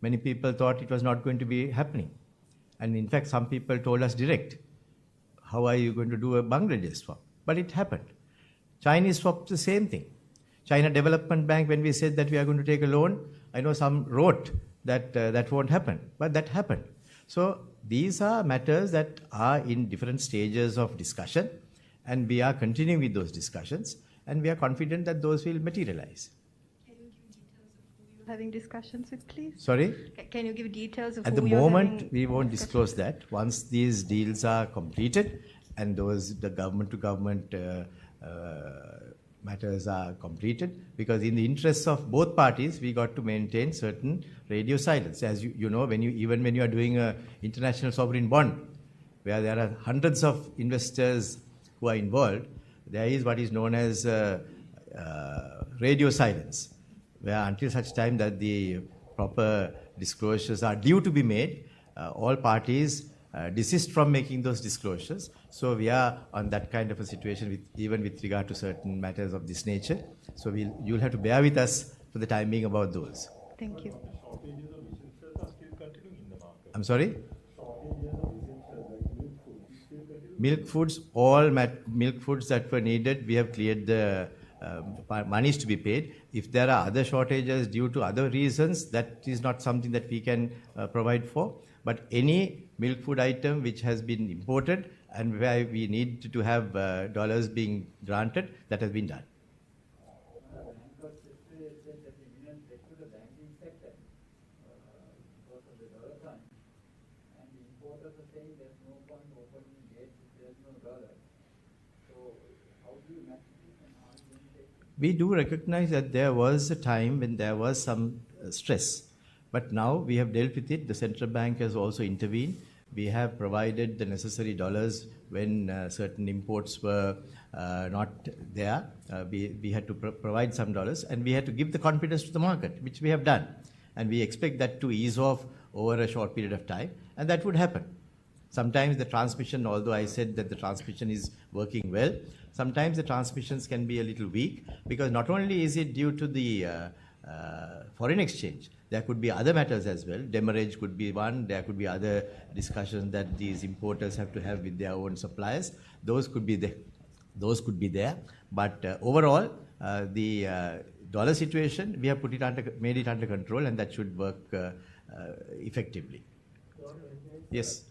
Speaker 9: many people thought it was not going to be happening. And in fact, some people told us direct, how are you going to do a Bangladesh swap? But it happened. Chinese swap, the same thing. China Development Bank, when we said that we are going to take a loan, I know some wrote that that won't happen, but that happened. So these are matters that are in different stages of discussion, and we are continuing with those discussions, and we are confident that those will materialize.
Speaker 8: Can you give details of who you're having discussions with, please?
Speaker 9: Sorry?
Speaker 8: Can you give details of
Speaker 9: At
Speaker 8: who
Speaker 9: the
Speaker 8: you're
Speaker 9: moment,
Speaker 8: having
Speaker 9: we won't
Speaker 8: discussions
Speaker 9: disclose that. Once these deals are completed and the government-to-government matters are completed, because in the interests of both parties, we got to maintain certain radio silence. As you know, even when you are doing an international sovereign bond, where there are hundreds of investors who are involved, there is what is known as radio silence, where until such time that the proper disclosures are due to be made, all parties desist from making those disclosures. So we are on that kind of a situation, even with regard to certain matters of this nature. So you'll have to bear with us for the time being about those.
Speaker 8: Thank you.
Speaker 9: I'm sorry? Milk foods, all milk foods that were needed, we have cleared the monies to be paid. If there are other shortages due to other reasons, that is not something that we can provide for. But any milk food item which has been imported and where we need to have dollars being granted, that has been done. We do recognize that there was a time when there was some stress, but now we have dealt with it. The central bank has also intervened. We have provided the necessary dollars when certain imports were not there. We had to provide some dollars, and we had to give the confidence to the market, which we have done. And we expect that to ease off over a short period of time, and that would happen. Sometimes the transmission, although I said that the transmission is working well, sometimes the transmissions can be a little weak, because not only is it due to the foreign exchange, there could be other matters as well. Demurrage could be one. There could be other discussions that these importers have to have with their own suppliers. Those could be there. But overall, the dollar situation, we have made it under control, and that should work effectively. Yes.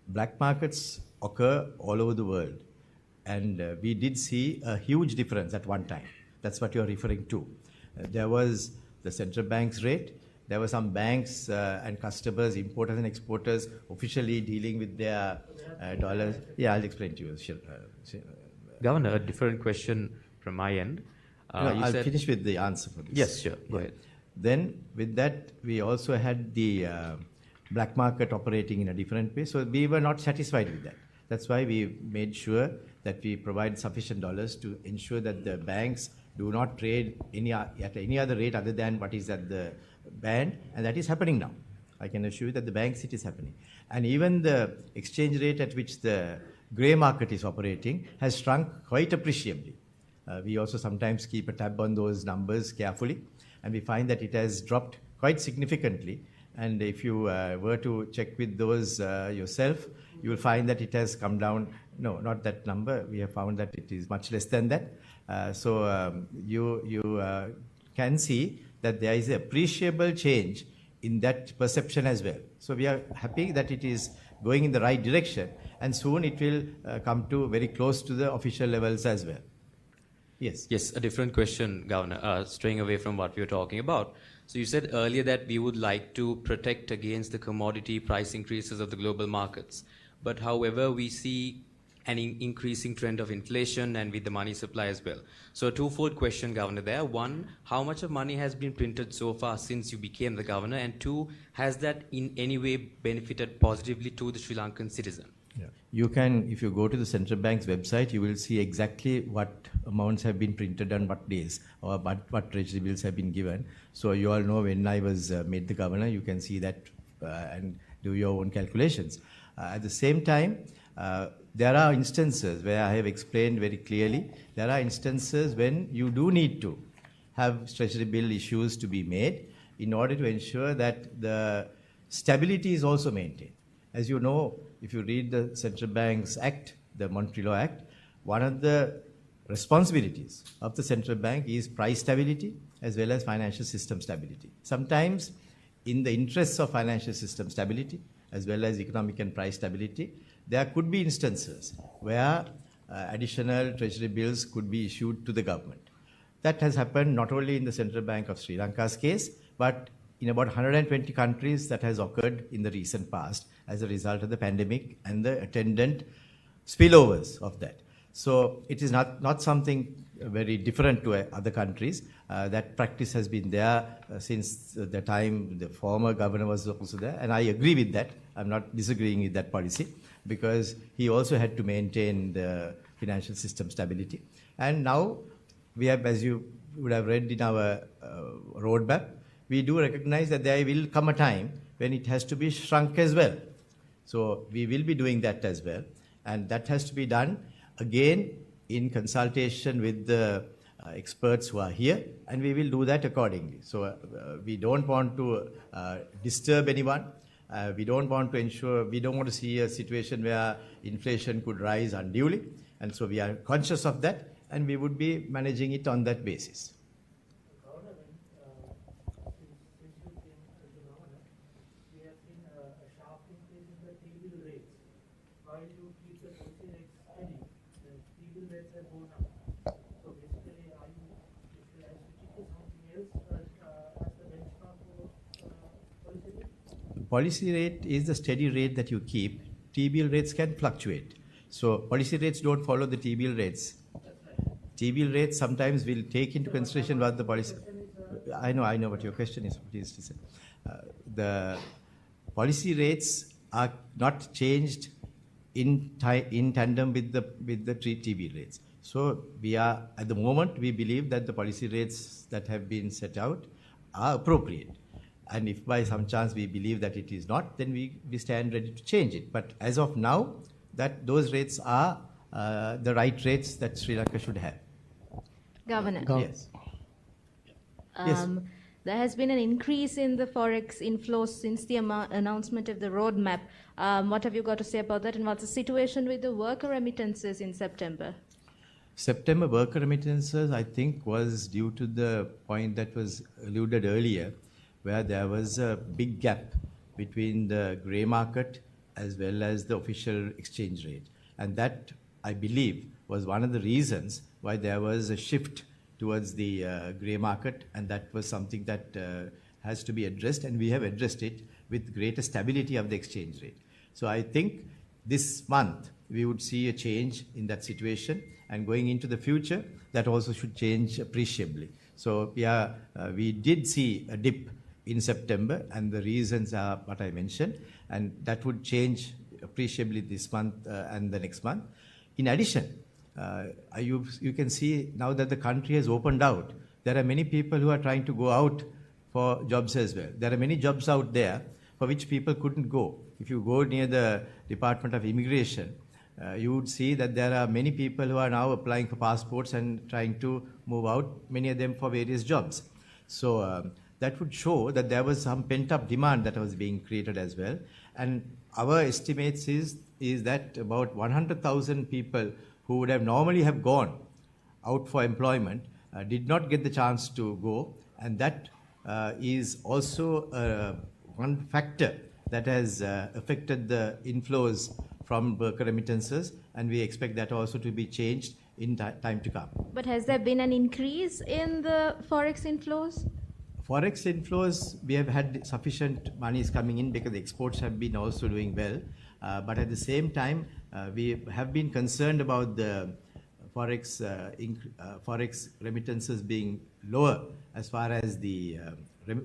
Speaker 9: Black markets occur all over the world, and we did see a huge difference at one time. That's what you're referring to. There was the central bank's rate. There were some banks and customers, importers and exporters, officially dealing with their dollars. Yeah, I'll explain to you. Sure.
Speaker 10: Governor, a different question from my end.
Speaker 9: I'll finish with the answer for this.
Speaker 10: Yes, sure. Go ahead.
Speaker 9: Then, with that, we also had the black market operating in a different way. So we were not satisfied with that. That's why we made sure that we provide sufficient dollars to ensure that the banks do not trade at any other rate other than what is at the band, and that is happening now. I can assure you that the banks, it is happening. And even the exchange rate at which the grey market is operating has shrunk quite appreciably. We also sometimes keep a tab on those numbers carefully, and we find that it has dropped quite significantly. And if you were to check with those yourself, you will find that it has come down. No, not that number. We have found that it is much less than that. So you can see that there is an appreciable change in that perception as well. So we are happy that it is going in the right direction, and soon it will come to very close to the official levels as well. Yes.
Speaker 10: Yes, a different question, Governor, straying away from what we were talking about. So you said earlier that we would like to protect against the commodity price increases of the global markets. But however, we see an increasing trend of inflation and with the money supply as well. So a twofold question, Governor, there. One, how much of money has been printed so far since you became the governor? And two, has that in any way benefited positively to the Sri Lankan citizen?
Speaker 9: Yeah. You can, if you go to the central bank's website, you will see exactly what amounts have been printed on what days, or what treasury bills have been given. So you all know when I was made the governor, you can see that and do your own calculations. At the same time, there are instances where I have explained very clearly, there are instances when you do need to have treasury bill issues to be made in order to ensure that the stability is also maintained. As you know, if you read the Central Bank's Act, the Monetary Law Act, one of the responsibilities of the central bank is price stability as well as financial system stability. Sometimes, in the interests of financial system stability as well as economic and price stability, there could be instances where additional treasury bills could be issued to the government. That has happened not only in the Central Bank of Sri Lanka's case, but in about 120 countries that has occurred in the recent past as a result of the pandemic and the attendant spillovers of that. So it is not something very different to other countries. That practice has been there since the time the former governor was also there, and I agree with that. I'm not disagreeing with that policy, because he also had to maintain the financial system stability. And now we have, as you would have read in our roadmap, we do recognize that there will come a time when it has to be shrunk as well. So we will be doing that as well. And that has to be done, again, in consultation with the experts who are here, and we will do that accordingly. So we don't want to disturb anyone. We don't want to see a situation where inflation could rise unduly. And so we are conscious of that, and we would be managing it on that basis. Policy rate is the steady rate that you keep. T-bill rates can fluctuate. So policy rates don't follow the T-bill rates. T-bill rates sometimes will take into consideration what the policy... I know what your question is. Please listen. The policy rates are not changed in tandem with the T-bill rates. So we are, at the moment, we believe that the policy rates that have been set out are appropriate. And if by some chance we believe that it is not, then we stand ready to change it. But as of now, that those rates are the right rates that Sri Lanka should have.
Speaker 11: Governor.
Speaker 9: Yes. Yes.
Speaker 11: There has been an increase in the forex inflows since the announcement of the roadmap. What have you got to say about that, and what's the situation with the worker remittances in September?
Speaker 9: September worker remittances, I think, was due to the point that was alluded earlier, where there was a big gap between the grey market as well as the official exchange rate. And that, I believe, was one of the reasons why there was a shift towards the grey market, and that was something that has to be addressed, and we have addressed it with greater stability of the exchange rate. So I think this month we would see a change in that situation, and going into the future, that also should change appreciably. So we did see a dip in September, and the reasons are what I mentioned, and that would change appreciably this month and the next month. In addition, you can see now that the country has opened out, there are many people who are trying to go out for jobs as well. There are many jobs out there for which people couldn't go. If you go near the Department of Immigration, you would see that there are many people who are now applying for passports and trying to move out, many of them for various jobs. So that would show that there was some pent-up demand that was being created as well. And our estimates is that about 100,000 people who would have normally have gone out for employment did not get the chance to go, and that is also one factor that has affected the inflows from worker remittances, and we expect that also to be changed in time to come.
Speaker 11: But has there been an increase in the forex inflows?
Speaker 9: Forex inflows, we have had sufficient monies coming in because the exports have been also doing well. But at the same time, we have been concerned about the forex remittances being lower as far as the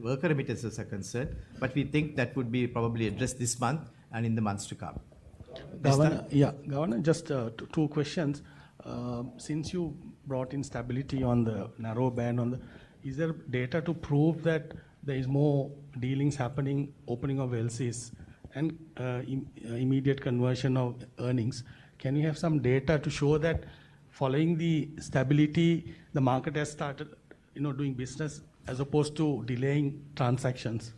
Speaker 9: worker remittances are concerned. But we think that would be probably addressed this month and in the months to come.
Speaker 12: Governor, just two questions. Since you brought in stability on the narrow band, is there data to prove that there is more dealings happening, opening of LCs and immediate conversion of earnings? Can you have some data to show that following the stability, the market has started, doing business as opposed to delaying transactions?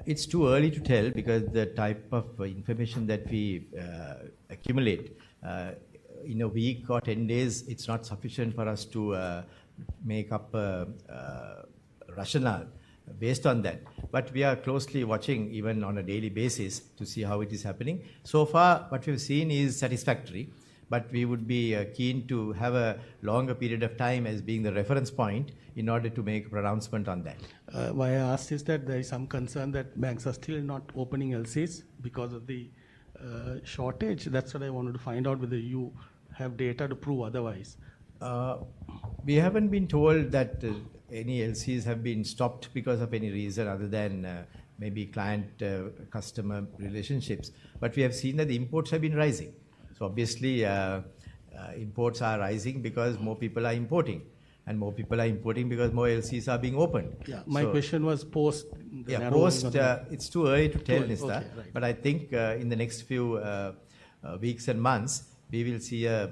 Speaker 9: It's too early to tell because the type of information that we accumulate in a week or 10 days, it's not sufficient for us to make up a rationale based on that. But we are closely watching even on a daily basis to see how it is happening. So far, what we've seen is satisfactory, but we would be keen to have a longer period of time as being the reference point in order to make a pronouncement on that.
Speaker 12: Why I asked is that there is some concern that banks are still not opening LCs because of the shortage. That's what I wanted to find out, whether you have data to prove otherwise.
Speaker 9: We haven't been told that any LCs have been stopped because of any reason other than maybe client-customer relationships. But we have seen that the imports have been rising. So obviously, imports are rising because more people are importing. And more people are importing because more LCs are being opened.
Speaker 12: Yeah, my question was post.
Speaker 9: It's too early to tell, Nista.
Speaker 12: Okay, right.
Speaker 9: But I think in the next few weeks and months, we will see a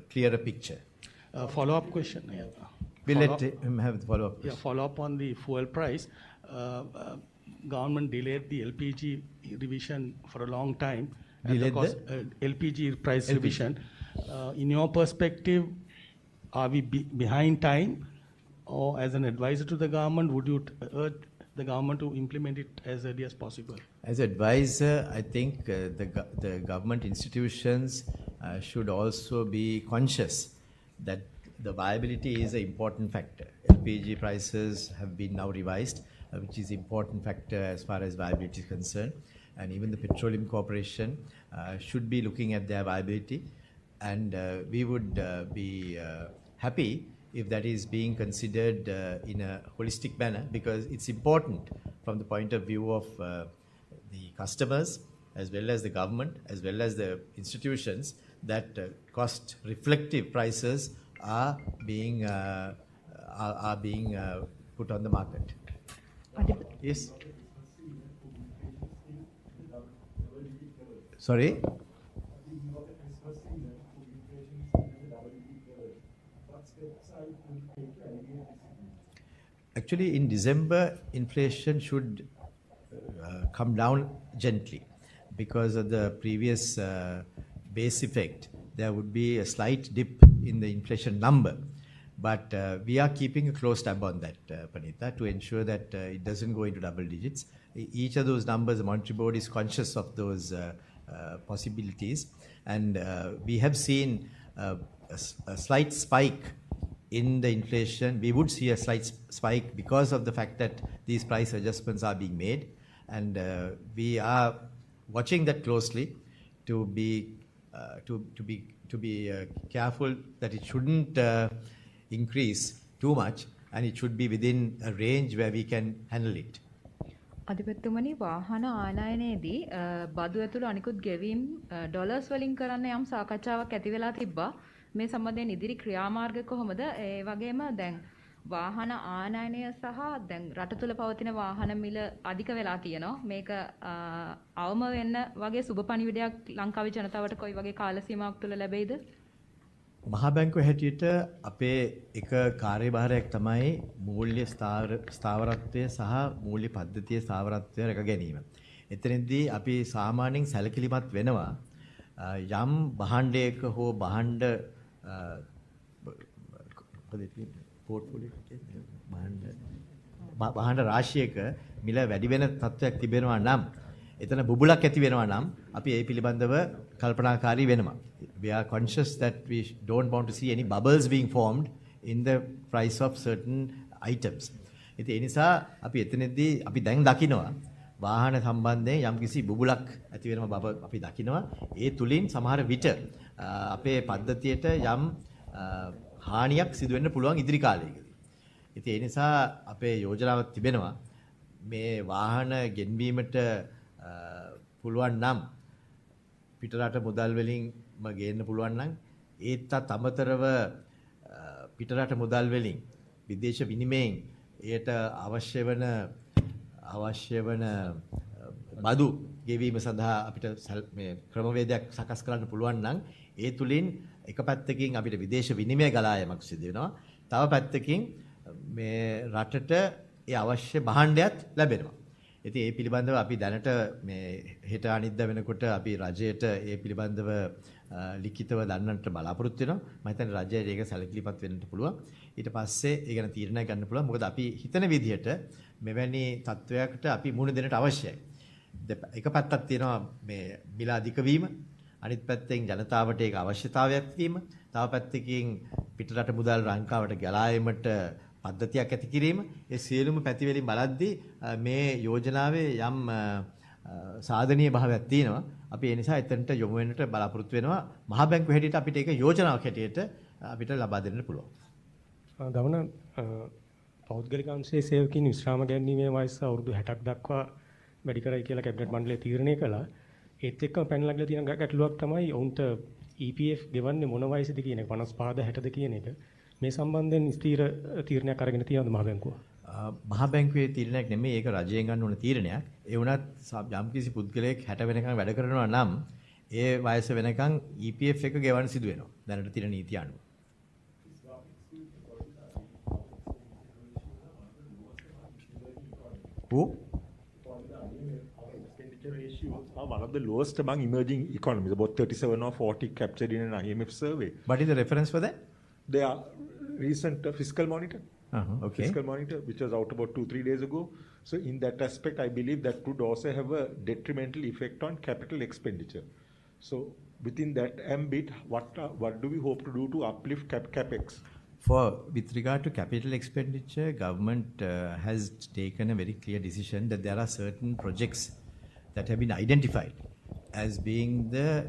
Speaker 9: clearer picture.
Speaker 12: Follow-up question. Yeah.
Speaker 9: We'll let him have the follow-up question.
Speaker 12: Yeah, follow-up on the fuel price. Government delayed the LPG revision for a long time.
Speaker 9: Delayed
Speaker 12: LPG price revision. In your perspective, are we behind time? Or as an advisor to the government, would you urge the government to implement it as early as possible?
Speaker 9: As advisor, I think the government institutions should also be conscious that the viability is an important factor. LPG prices have been now revised, which is an important factor as far as viability is concerned. And even the Petroleum Corporation should be looking at their viability. And we would be happy if that is being considered in a holistic manner, because it's important from the point of view of the customers, as well as the government, as well as the institutions, that cost reflective prices are being put on the market. Yes. Sorry. Actually, in December, inflation should come down gently because of the previous base effect. There would be a slight dip in the inflation number. But we are keeping a close tab on that, Panita, to ensure that it doesn't go into double digits. Each of those numbers, the Monetary Board is conscious of those possibilities. And we have seen a slight spike in the inflation. We would see a slight spike because of the fact that these price adjustments are being made. And we are watching that closely to be careful that it shouldn't increase too much, and it should be within a range where we can handle it.
Speaker 13: අධිපතිතුමනි වාහන ආනයනයේදී බදු ඇතුළු අනිකුත් ගෙවීම් dollars වලින් කරන්න යම් සාකච්ඡාවක් ඇති වෙලා තිබ්බා. මේ සම්බන්ධයෙන් ඉදිරි ක්‍රියාමාර්ග කොහොමද? ඒ වගේම දැන් වාහන ආනයනය සහ දැන් රට තුළ පවතින වාහන මිල අධික වෙලා තියෙනවා. මේක අවම වෙන්න වගේ සුබ පණිවිඩයක් ලංකාවේ ජනතාවට කොයි වගේ කාල සීමාවක් තුළ ලැබෙයිද?
Speaker 9: මහා බැංකුව හැටියට අපේ එක කාර්යභාරයක් තමයි මූල්‍ය ස්ථාවරත්වය සහ මූල්‍ය පද්ධතියේ ස්ථාවරත්වය රැක ගැනීම. එතනදී අපි සාමාන්‍යයෙන් සැලකිලිමත් වෙනවා යම් භාණ්ඩයක හෝ භාණ්ඩ භාණ්ඩ රාශියක මිල වැඩි වෙන තත්ත්වයක් තිබෙනවා නම් එතන බුබුලක් ඇති වෙනවා නම් අපි ඒ පිළිබඳව කල්පනාකාරී වෙනවා. We are conscious that we don't want to see any bubbles being formed in the price of certain items. ඉතින් ඒ නිසා අපි එතනදී අපි දැන් දකිනවා වාහන සම්බන්ධයෙන් යම්කිසි බුබුලක් ඇති වෙනව බව අපි දකිනවා. ඒ තුලින් සමහර විට අපේ පද්ධතියට යම් හානියක් සිදු වෙන්න පුළුවන් ඉදිරි කාලයකදී. ඉතින් ඒ නිසා අපේ යෝජනාවක් තිබෙනවා මේ වාහන ගෙන්වීමට පුළුවන් නම් පිටරට මුදල් වලින්ම ගේන්න පුළුවන් නම් ඒත් අමතරව පිටරට මුදල් වලින් විදේශ විනිමයෙන් එයට අවශ්‍ය වන බදු ගෙවීම සඳහා අපිට මේ ක්‍රමවේදයක් සකස් කරන්න පුළුවන් නම් ඒ තුලින් එක පැත්තකින් අපිට විදේශ විනිමය ගලා යාමක් සිදු වෙනවා. තව පැත්තකින් මේ රටට ඒ අවශ්‍ය භාණ්ඩයත් ලැබෙනවා. ඉතින් ඒ පිළිබඳව අපි දැනට මේ හෙට අනිද්දා වෙනකොට අපි රජයට ඒ පිළිබඳව ලිඛිතව දන්නට බලාපොරොත්තු වෙනවා. මම හිතන්නේ රජයට ඒක සැලකිලිපත් වෙන්න පුළුවන්. ඊට පස්සේ ඒ ගැන තීරණයක් ගන්න පුළුවන්. මොකද අපි හිතන විදිහට මෙවැනි තත්වයකට අපි මුහුණ දෙන්නට අවශ්‍යයි. එක පැත්තක් තියෙනවා මේ මිල අධික වීම, අනිත් පැත්තෙන් ජනතාවට ඒක අවශ්‍යතාවයක් වීම, තව පැත්තකින් පිටරට මුදල් ලංකාවට ගලා ඒමට පද්ධතියක් ඇති කිරීම. ඒ සියලුම පැති වලින් බලද්දී මේ යෝජනාවේ යම් සාධනීය භාවයක් තියෙනවා. අපි ඒ නිසා එතනට යොමු වෙන්නට බලාපොරොත්තු වෙනවා. මහ බැංකුව හැටියට අපිට ඒක යෝජනාවක් හැටියට අපිට ලබා දෙන්න පුළුවන්.
Speaker 14: ගමන පෞද්ගලික අංශයේ සේවකීන් විශ්‍රාම ගැනීමේ වයස අවුරුදු 60ක් දක්වා වැඩි කරයි කියලා කැබිනට් මණ්ඩලය තීරණය කළා. ඒත් එක්කම පැනලා තියෙන ගැටලුවක් තමයි ඔවුන්ට EPF ගෙවන්නේ මොන වයසේද කියන එක 55ද 60ද කියන එක. මේ සම්බන්ධයෙන් ස්ථීර තීරණයක් අරගෙන තියෙනවද මහ බැංකුව?
Speaker 9: මහ බැංකුවේ තීරණයක් නෙමෙයි, ඒක රජයෙන් ගන්න ඕන තීරණයක්. ඒ වුණත් යම්කිසි පුද්ගලයෙක් 60 වෙනකන් වැඩ කරනවා නම් ඒ වයස වෙනකන් EPF එක ගෙවන්න සිදු වෙනවා. දැනට තියෙන නීති අනුව.
Speaker 5: One of the lowest among emerging economies, about 37 or 40 captured in an IMF survey.
Speaker 9: What is the reference for that?
Speaker 5: They are recent fiscal monitor.
Speaker 9: Okay.
Speaker 5: Fiscal monitor, which was out about 2-3 days ago. So in that aspect, I believe that could also have a detrimental effect on capital expenditure. So within that ambit, what do we hope to do to uplift capex?
Speaker 9: With regard to capital expenditure, government has taken a very clear decision that there are certain projects that have been identified as being the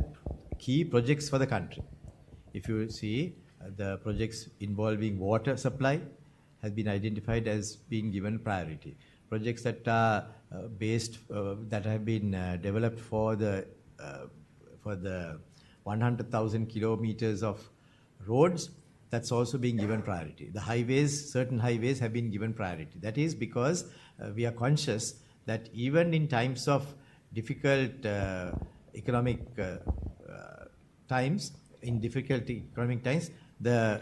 Speaker 9: key projects for the country. If you see, the projects involving water supply has been identified as being given priority. Projects that are that have been developed for the 100,000 kilometers of roads, that's also being given priority. The highways, certain highways have been given priority. That is because we are conscious that even in times of difficult economic times, the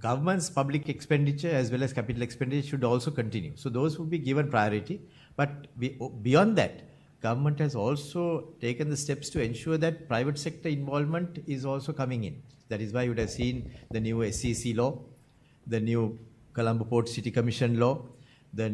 Speaker 9: government's public expenditure as well as capital expenditure should also continue. So those will be given priority. But beyond that, government has also taken the steps to ensure that private sector involvement is also coming in. That is why you would have seen the new SEC law, the new Colombo Port City Commission law, the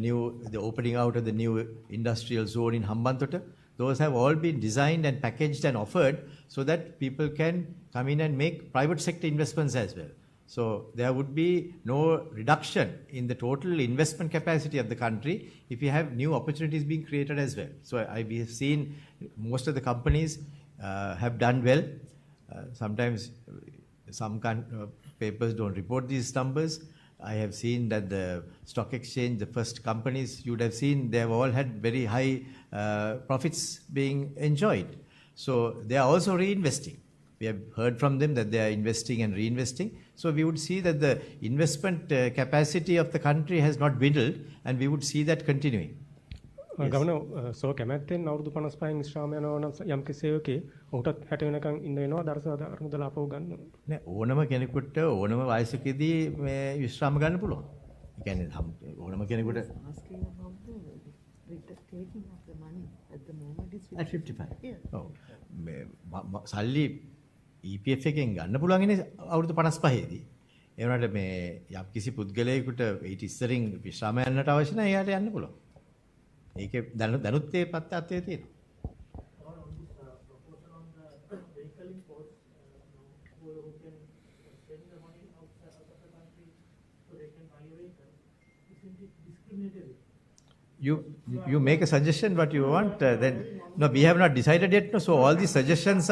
Speaker 9: opening out of the new industrial zone in Hambantota. Those have all been designed and packaged and offered so that people can come in and make private sector investments as well. So there would be no reduction in the total investment capacity of the country if we have new opportunities being created as well. So we have seen most of the companies have done well. Sometimes some papers don't report these numbers. I have seen that the stock exchange, the first companies you would have seen, they have all had very high profits being enjoyed. So they are also reinvesting. We have heard from them that they are investing and reinvesting. So we would see that the investment capacity of the country has not dwindled, and we would see that continuing.
Speaker 14: Governor, so කැමැත්තෙන් අවුරුදු 55න් විශ්‍රාම යනවා නම් යම් කෙසේකේ ඔහුටත් 60 වෙනකන් ඉන්න වෙනවා දරසාද අරමුදල ආපහු ගන්න.
Speaker 9: නෑ ඕනම කෙනෙකුට ඕනම වයසකදී මේ විශ්‍රාම ගන්න පුළුවන්. ඒ කියන්නේ ඕනම කෙනෙකුට at 55. Yeah. Oh. සල්ලි EPF එකෙන් ගන්න පුළුවන් ඉන්නේ අවුරුදු 55 දී. ඒ වුණාට මේ යම් කිසි පුද්ගලයෙකුට ඊට ඉස්සරින් විශ්‍රාම යන්නට අවශ්‍ය නැහැ එයාට යන්න පුළුවන්. ඒකේ දැනුත් ඒ පත්‍යත්වයේ තියෙනවා. You make a suggestion what you want. Then no, we have not decided yet. No, so all these suggestions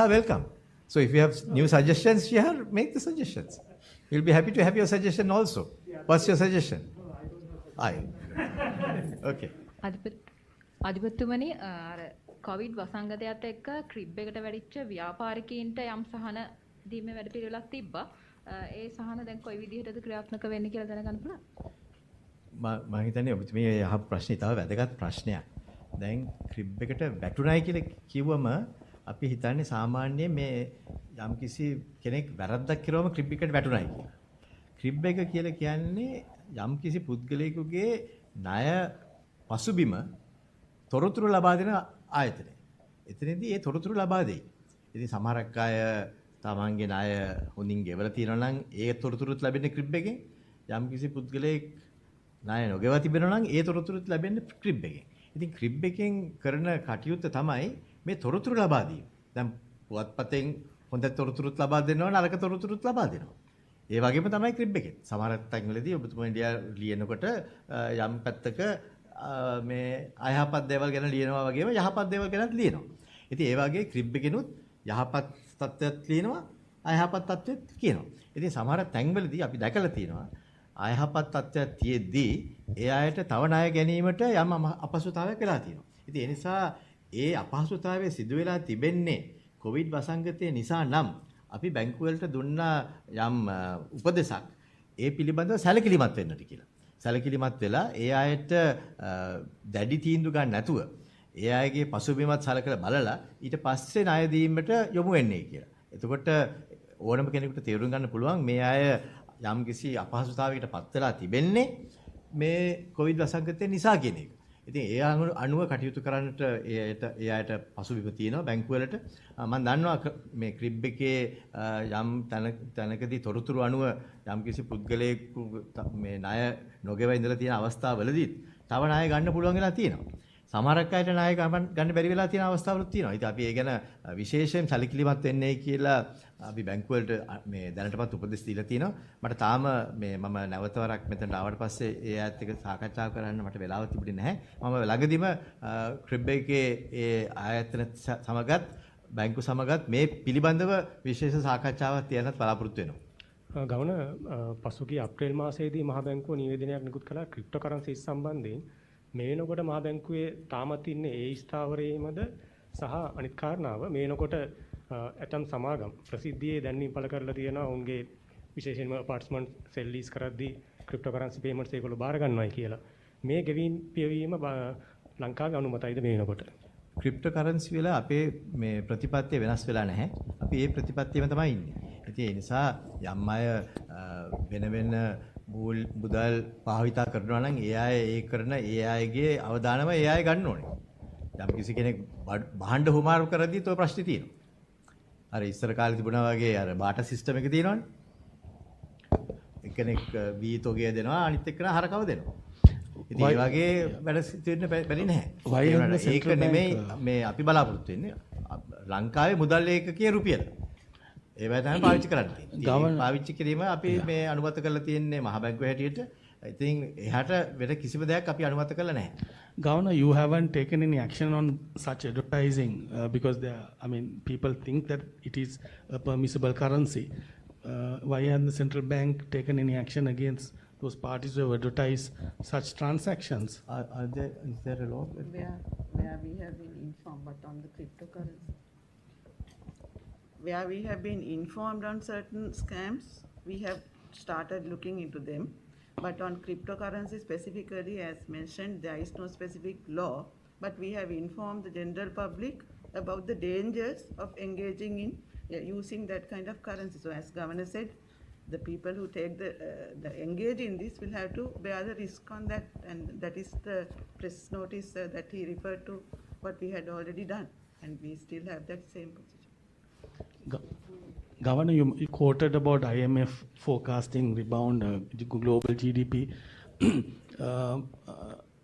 Speaker 9: are welcome. So if you have new suggestions here, make the suggestions. We'll be happy to have your suggestion also. What's your suggestion? Okay.
Speaker 13: අධිපතිතුමනි අර Covid වසංගතයත් එක්ක crib එකට වැඩිච්ච ව්‍යාපාරිකයින්ට යම් සහන දීමේ වැඩපිළිවෙලක් තිබ්බා. ඒ සහන දැන් කොයි විදිහටද ක්‍රියාත්මක වෙන්නේ කියලා දැනගන්න පුළුවන්.
Speaker 9: මම හිතන්නේ ඔබතුමිය අහපු ප්‍රශ්නේ තව වැදගත් ප්‍රශ්නයක්. දැන් ක්‍රිබ් එකට වැටුණයි කියලා කිව්වම අපි හිතන්නේ සාමාන්‍යයෙන් මේ යම්කිසි කෙනෙක් වැරද්දක් කරුවම ක්‍රිබ් එකට වැටුණයි කියලා. ක්‍රිබ් එක කියලා කියන්නේ යම්කිසි පුද්ගලයෙකුගේ ණය පසුබිම තොරතුරු ලබා දෙන ආයතනය. එතනදී ඒ තොරතුරු ලබා දෙයි. ඉතින් සමහරක් අය තමන්ගේ ණය හොඳින් ගෙවලා තියෙනවා නම් ඒ තොරතුරුත් ලැබෙන්නේ ක්‍රිබ් එකෙන්. යම්කිසි පුද්ගලයෙක් ණය නොගෙවා තිබෙනවා නම් ඒ තොරතුරුත් ලැබෙන්නේ ක්‍රිබ් එකෙන්. ඉතින් ක්‍රිබ් එකෙන් කරන කටයුත්ත තමයි මේ තොරතුරු ලබා දීම. දැන් පුවත්පතෙන් හොඳ තොරතුරුත් ලබා දෙනවා නරක තොරතුරුත් ලබා දෙනවා. ඒ වගේම තමයි ක්‍රිබ් එකෙන්. සමහර තැන්වලදී ඔබතුමා ලියනකොට යම් පැත්තක මේ අයහපත් දේවල් ගැන ලියනවා වගේම යහපත් දේවල් ගැනත් ලියනවා. ඉතින් ඒ වගේ ක්‍රිබ් එකෙනුත් යහපත් තත්ත්වයක් ලියනවා අයහපත් තත්ත්වෙත් කියනවා. ඉතින් සමහර තැන්වලදී අපි දැකලා තියෙනවා අයහපත් තත්ත්වයක් තියෙද්දී ඒ අයට තව ණය ගැනීමට යම් අපහසුතාවයක් වෙලා තියෙනවා. ඉතින් ඒ නිසා ඒ අපහසුතාවය සිදු වෙලා තිබෙන්නේ කොවිඩ් වසංගතය නිසා නම් අපි බැංකු වලට දුන්න යම් උපදෙසක් ඒ පිළිබඳව සැලකිලිමත් වෙන්නට කියලා. සැලකිලිමත් වෙලා ඒ අයට දැඩි තීන්දුව ගන්න නැතුව ඒ අයගේ පසුබිමත් සලකලා බලලා ඊට පස්සේ ණය දීමට යොමු වෙන්නේ කියලා. එතකොට ඕනම කෙනෙකුට තේරුම් ගන්න පුළුවන් මේ අය යම්කිසි අපහසුතාවයකට පත් වෙලා තිබෙන්නේ මේ කොවිඩ් වසංගතය නිසා කියන එක. ඉතින් ඒ අනුව කටයුතු කරන්නට ඒ අයට පසුබිම තියෙනවා බැංකු වලට. මම දන්නවා මේ ක්‍රිබ් එකේ යම් තැනකදී තොරතුරු අනුව යම්කිසි පුද්ගලයෙකු මේ ණය නොගෙව ඉඳලා තියෙන අවස්ථාවවලදී තව ණය ගන්න පුළුවන් වෙලා තියෙනවා. සමහරක් අයට ණය ගන්න බැරි වෙලා තියෙන අවස්ථාවලුත් තියෙනවා. ඉතින් අපි ඒ ගැන විශේෂයෙන් සැලකිලිමත් වෙන්නේ කියලා අපි බැංකු වලට මේ දැනටමත් උපදෙස් දීලා තියෙනවා. මට තාම මේ මම නැවතවරක් මෙතනට ආවට පස්සේ ඒ අයත් එක්ක සාකච්ඡා කරන්න මට වෙලාව තිබුණේ නැහැ. මම ළඟදිම ක්‍රිබ් එකේ ඒ ආයතන සමගත් බැංකු සමගත් මේ පිළිබඳව විශේෂ සාකච්ඡාවක් තියන්නත් බලාපොරොත්තු වෙනවා.
Speaker 14: ගවන පසුගිය අප්‍රේල් මාසයේදී මහ බැංකුව නිවේදනයක් නිකුත් කළා ක්‍රිප්ටෝ කරන්සිස් සම්බන්ධයෙන්. මේ වෙනකොට මහ බැංකුවේ තාමත් ඉන්නේ ඒ ස්ථාවරයේමද සහ අනිත් කාරණාව මේ වෙනකොට ඇතම් සමාගම් ප්‍රසිද්ධියේ දැන්වීම් පළ කරලා තියෙනවා උන්ගේ විශේෂයෙන්ම අපාර්ට්මන්ට් සෙල් ලීස් කරද්දී ක්‍රිප්ටෝ කරන්සි පේමන්ට්ස් ඒගොල්ලෝ බාර ගන්නවායි කියලා. මේ ගෙවීම් පියවීම ලංකාවේ අනුමතයිද මේ වෙනකොට?
Speaker 9: ක්‍රිප්ටෝ කරන්සි වල අපේ මේ ප්‍රතිපත්තිය වෙනස් වෙලා නැහැ. අපි මේ ප්‍රතිපත්තියම තමයි ඉන්නේ. ඉතින් ඒ නිසා යම් අය වෙන මුදල් භාවිතා කරනවා නම් ඒ අය ඒ කරන ඒ අයගේ අවදානම ඒ අය ගන්න ඕනේ. යම් කිසි කෙනෙක් භාණ්ඩ හුමාරු කරද්දීත් ඔය ප්‍රශ්නේ තියෙනවා. අර ඉස්සර කාලේ තිබුණා වගේ අර බාටර් සිස්ටම් එක තියෙනවනේ. එක්කෙනෙක් වීතෝගය දෙනවා අනිත් එක්කන හරකව දෙනවා. ඉතින් ඒ වගේ වැඩ සිදුවෙන්න බැරි නැහැ. ඒක නෙමෙයි මේ අපි බලාපොරොත්තු වෙන්නේ. ලංකාවේ මුදල් ඒකකයේ රුපියල. ඒවා තමයි පාවිච්චි කරන්නේ. පාවිච්චි කිරීම අපි මේ අනුමත කරලා තියෙන්නේ මහ බැංකුව හැටියට. ඉතින් එහාට වෙන කිසිම දෙයක් අපි අනුමත කරලා නැහැ.
Speaker 12: Governor, you haven't taken any action on such advertising because people think that it is a permissible currency. Why hasn't the central bank taken any action against those parties who have advertised such transactions?
Speaker 9: Is there a law?
Speaker 15: Where we have been informed, but on the cryptocurrency. Where we have been informed on certain scams, we have started looking into them. But on cryptocurrency specifically, as mentioned, there is no specific law, but we have informed the general public about the dangers of engaging in using that kind of currency. So as Governor said, the people who take the engage in this will have to bear the risk on that, and that is the press notice that he referred to what we had already done, and we still have that same position.
Speaker 12: Governor, you quoted about IMF forecasting rebound, global GDP.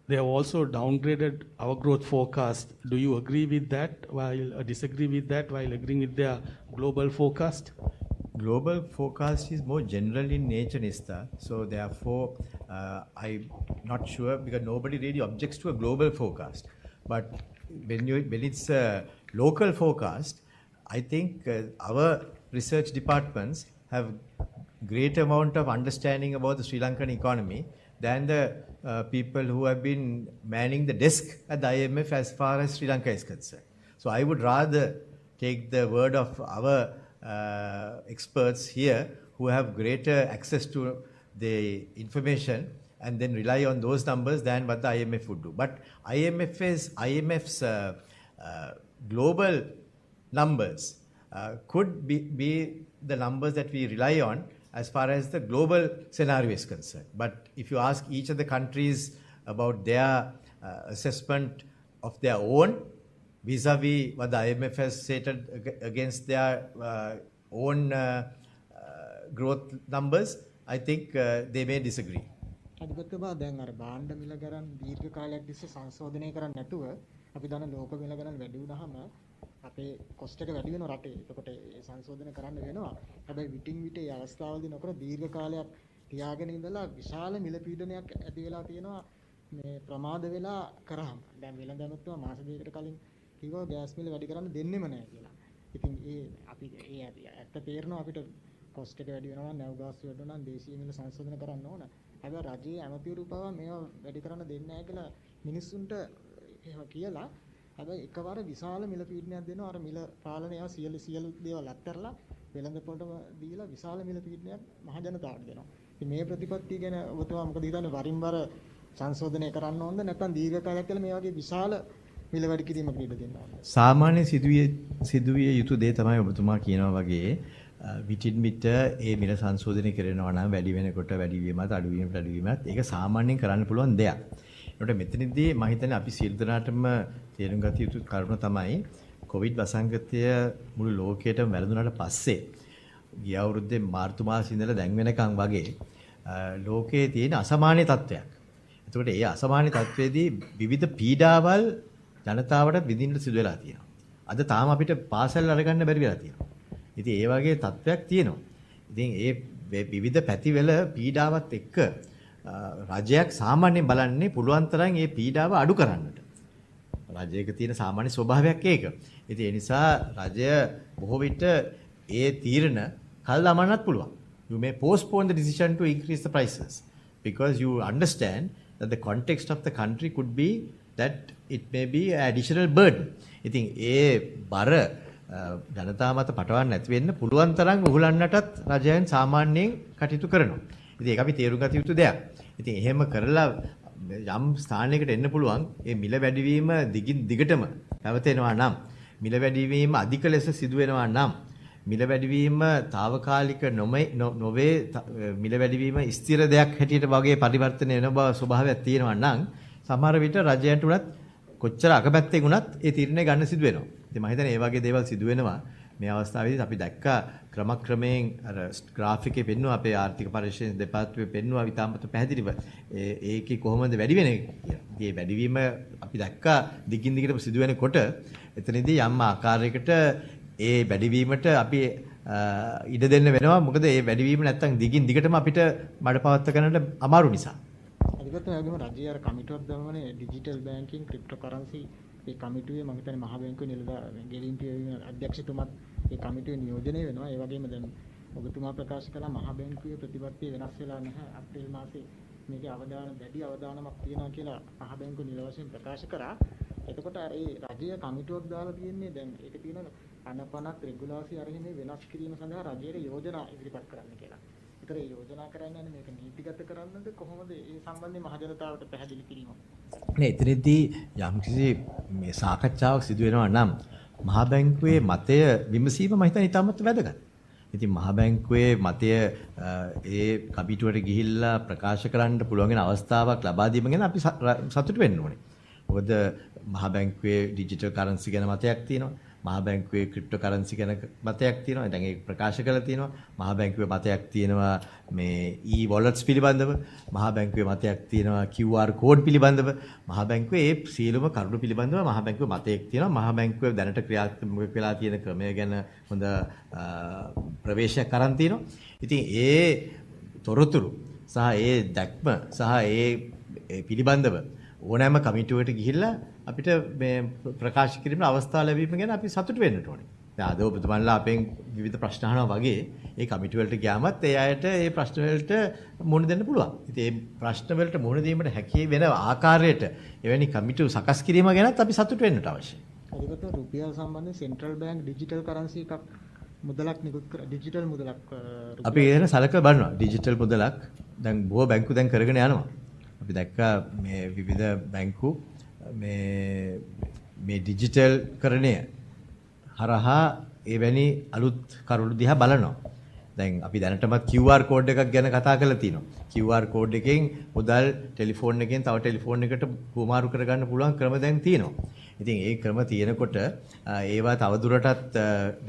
Speaker 12: They have also downgraded our growth forecast. Do you agree with that while disagree with that while agreeing with their global forecast?
Speaker 9: Global forecast is more general in nature, Nista. So therefore, I'm not sure because nobody really objects to a global forecast. But when it's a local forecast, I think our research departments have great amount of understanding about the Sri Lankan economy than the people who have been manning the desk at the IMF as far as Sri Lanka is concerned. So I would rather take the word of our experts here who have greater access to the information and then rely on those numbers than what the IMF would do. But IMF's global numbers could be the numbers that we rely on as far as the global scenario is concerned. But if you ask each of the countries about their assessment of their own vis-a-vis what the IMF has stated against their own growth numbers, I think they may disagree.
Speaker 16: අධිපතිතුමා දැන් අර භාණ්ඩ මිල ගණන් දීර්ඝ කාලයක් තිස්සේ සංශෝධනය කරන්නේ නැතුව අපි දන්න ලෝක මිල ගණන් වැඩි වුණාම අපේ කොස්ට් එක වැඩි වෙනවා රටේ. එතකොට ඒ සංශෝධනය කරන්න වෙනවා. හැබැයි විටින් විට ඒ අවස්ථාවලදී නොකර දීර්ඝ කාලයක් තියාගෙන ඉඳලා විශාල මිල පීඩනයක් ඇති වෙලා තියෙනවා මේ ප්‍රමාද වෙලා කරාම. දැන් වෙළඳ ඇමතුමා මාස දෙකකට කලින් කිව්වා ගෑස් මිල වැඩි කරන්න දෙන්නෙම නැහැ කියලා. ඉතින් ඒ අපි ඒ ඇත්ත තේරෙනවා අපිට කොස්ට් එක වැඩි වෙනවා නම් නැව් ගාස් වැඩි වෙනවා නම් දේශීය මිල සංශෝධනය කරන්න ඕන. හැබැයි රජයේ ඇමතිවරු පවා මේවා වැඩි කරන්න දෙන්නේ නැහැ කියලා මිනිස්සුන්ට එහෙම කියලා හැබැයි එකවර විශාල මිල පීඩනයක් දෙනවා අර මිල පාලනය සියලු දේවල් අත්හැරලා වෙළඳ පොළටම දීලා විශාල මිල පීඩනයක් මහ ජනතාවට දෙනවා. ඉතින් මේ ප්‍රතිපත්තිය ගැන ඔබතුමා මොකද හිතන්නේ වරින් වර සංශෝධනය කරන්න ඕනද නැත්නම් දීර්ඝ කාලයක් කියලා මේ වගේ විශාල මිල වැඩි කිරීමකට ඉඩ දෙන්න ඕනද?
Speaker 9: සාමාන්‍ය සිදුවිය යුතු දේ තමයි ඔබතුමා කියනවා වගේ විටින් විට ඒ මිල සංශෝධනය කරනවා නම් වැඩි වෙනකොට වැඩි වීමත් අඩු වීමත් ඒක සාමාන්‍යයෙන් කරන්න පුළුවන් දෙයක්. ඒකට මෙතනදී මම හිතන්නේ අපි සියලු දෙනාටම තේරුම් ගත යුතු කරුණ තමයි කොවිඩ් වසංගතය මුළු ලෝකයටම වැළඳුනාට පස්සේ ගිය අවුරුද්දේ මාර්තු මාසයේ ඉඳලා දැන් වෙනකන් වගේ ලෝකයේ තියෙන අසමාන තත්ත්වයක්. එතකොට ඒ අසමාන තත්ත්වයේදී විවිධ පීඩාවල් ජනතාවට විඳින්න සිදු වෙලා තියෙනවා. අද තාම අපිට පාසල් අරගන්න බැරි වෙලා තියෙනවා. ඉතින් ඒ වගේ තත්ත්වයක් තියෙනවා. ඉතින් ඒ විවිධ පැතිවල පීඩාවත් එක්ක රජයක් සාමාන්‍යයෙන් බලන්නේ පුළුවන් තරම් මේ පීඩාව අඩු කරන්නට. රජයක තියෙන සාමාන්‍ය ස්වභාවයක් ඒක. ඉතින් ඒ නිසා රජය බොහෝ විට ඒ තීරණ කල් දමන්නත් පුළුවන්. You may postpone the decision to increase the prices because you understand that the context of the country could be that it may be an additional burden. ඉතින් ඒ බර ජනතාව මත පටවන්න නැති වෙන්න පුළුවන් තරම් උහුලන්නටත් රජයන් සාමාන්‍යයෙන් කටයුතු කරනවා. ඉතින් ඒක අපි තේරුම් ගත යුතු දෙයක්. ඉතින් එහෙම කරලා යම් ස්ථානයකට එන්න පුළුවන් මේ මිල වැඩිවීම දිගින් දිගටම පැවතෙනවා නම් මිල වැඩිවීම අධික ලෙස සිදු වෙනවා නම් මිල වැඩිවීම తాවකාලික නොවේ මිල වැඩිවීම ස්ථිර දෙයක් හැටියට වගේ පරිවර්තන වෙන බව ස්වභාවයක් තියෙනවා නම් සමහර විට රජයන්ට උනත් කොච්චර අකමැත්තෙන් උනත් ඒ තීරණය ගන්න සිදු වෙනවා. ඉතින් මම හිතන්නේ මේ වගේ දේවල් සිදු වෙනවා. මේ අවස්ථාවේදී අපි දැක්කා ක්‍රමක්‍රමයෙන් අර ග්‍රාෆ් එකේ පෙන්වුවා අපේ ආර්ථික පරිශ්‍රණ දෙපාර්තමේන්තුවේ පෙන්වුවා ඉතාමත් පැහැදිලිව ඒකේ කොහොමද වැඩි වෙන්නේ කියලා. මේ වැඩිවීම අපි දැක්කා දිගින් දිගටම සිදු වෙනකොට එතනදී යම් ආකාරයකට ඒ වැඩිවීමට අපි ඉඩ දෙන්න වෙනවා. මොකද ඒ වැඩිවීම නැත්තම් දිගින් දිගටම අපිට බඩපවත්ව ගන්නට අමාරු නිසා.
Speaker 16: අධිපතිතුමා වගේම රජය අර කමිටුවක් දාමනේ ඩිජිටල් බැංකින් ක්‍රිප්ටෝ කරන්සි ඒ කමිටුවේ මම හිතන්නේ මහ බැංකුවේ නිලධාරීන් ගෙලින් පියවීම අධ්‍යක්ෂතුමත් ඒ කමිටුවේ නියෝජනය වෙනවා. ඒ වගේම දැන් ඔබතුමා ප්‍රකාශ කළා මහ බැංකුවේ ප්‍රතිපත්තිය වෙනස් වෙලා නැහැ. අප්‍රේල් මාසේ මේකේ වැඩි අවධානමක් තියෙනවා කියලා මහ බැංකුව නිල වශයෙන් ප්‍රකාශ කරා. එතකොට අර ඒ රජය කමිටුවක් දාලා තියෙන්නේ දැන් ඒක තියෙන අනපනක් රෙගුලාසි අරගෙන වෙනස් කිරීම සඳහා රජයට යෝජනා ඉදිරිපත් කරන්න කියලා. ඒතර ඒ යෝජනා කරන්නේ මේක නීතිගත කරන්නද කොහොමද ඒ සම්බන්ධයෙන් මහ ජනතාවට පැහැදිලි කිරීම?
Speaker 9: නේ එතනදී යම්කිසි මේ සාකච්ඡාවක් සිදු වෙනවා නම් මහා බැංකුවේ මතය විමසීම මම හිතන්නේ ඉතාමත් වැදගත්. ඉතින් මහා බැංකුවේ මතය ඒ කමිටුවට ගිහිල්ලා ප්‍රකාශ කරන්න පුළුවන් වෙන අවස්ථාවක් ලබා දීම ගැන අපි සතුටු වෙන්න ඕනේ. මොකද මහා බැංකුවේ ඩිජිටල් කරන්සි ගැන මතයක් තියෙනවා. මහා බැංකුවේ ක්‍රිප්ටෝ කරන්සි ගැන මතයක් තියෙනවා. දැන් ඒක ප්‍රකාශ කරලා තියෙනවා. මහා බැංකුවේ මතයක් තියෙනවා මේ e-wallets පිළිබඳව. මහා බැංකුවේ මතයක් තියෙනවා QR code පිළිබඳව. මහා බැංකුවේ ඒ සියලුම කරුණු පිළිබඳව මහා බැංකුවේ මතයක් තියෙනවා. මහා බැංකුවේ දැනට ක්‍රියාත්මක වෙලා තියෙන ක්‍රමය ගැන හොඳ ප්‍රවේශයක් අරන් තියෙනවා. ඉතින් ඒ තොරතුරු සහ ඒ දැක්ම සහ ඒ පිළිබඳව ඕනෑම කමිටුවකට ගිහිල්ලා අපිට මේ ප්‍රකාශ කිරීමේ අවස්ථාව ලැබීම ගැන අපි සතුටු වෙන්න ඕනේ. දැන් අද ඔබතුමන්ලා අපෙන් විවිධ ප්‍රශ්න අහනවා වගේ ඒ කමිටු වලට ගියාමත් ඒ අයට ඒ ප්‍රශ්න වලට මුහුණ දෙන්න පුළුවන්. ඉතින් ඒ ප්‍රශ්න වලට මුහුණ දීමට හැකි වෙන ආකාරයට එවැනි කමිටු සකස් කිරීම ගැනත් අපි සතුටු වෙන්නට අවශ්‍යයි.
Speaker 16: අනිකට රුපියල් සම්බන්ධයෙන් සෙන්ට්‍රල් බැංක් ඩිජිටල් කරන්සි එකක් මුදලක් නිකුත් කර ඩිජිටල් මුදලක්
Speaker 9: අපි එහෙන සලකලා බලනවා. ඩිජිටල් මුදලක් දැන් බොහෝ බැංකු දැන් කරගෙන යනවා. අපි දැක්කා මේ විවිධ බැංකු මේ ඩිජිටල් කරණය හරහා එවැනි අලුත් කරුණු දිහා බලනවා. දැන් අපි දැනටමත් QR කෝඩ් එකක් ගැන කතා කරලා තිනවා. QR කෝඩ් එකෙන් මුදල් ටෙලිෆෝන් එකෙන් තව ටෙලිෆෝන් එකට හුවමාරු කරගන්න පුළුවන් ක්‍රම දැන් තියෙනවා. ඉතින් ඒ ක්‍රම තියෙනකොට ඒවා තවදුරටත්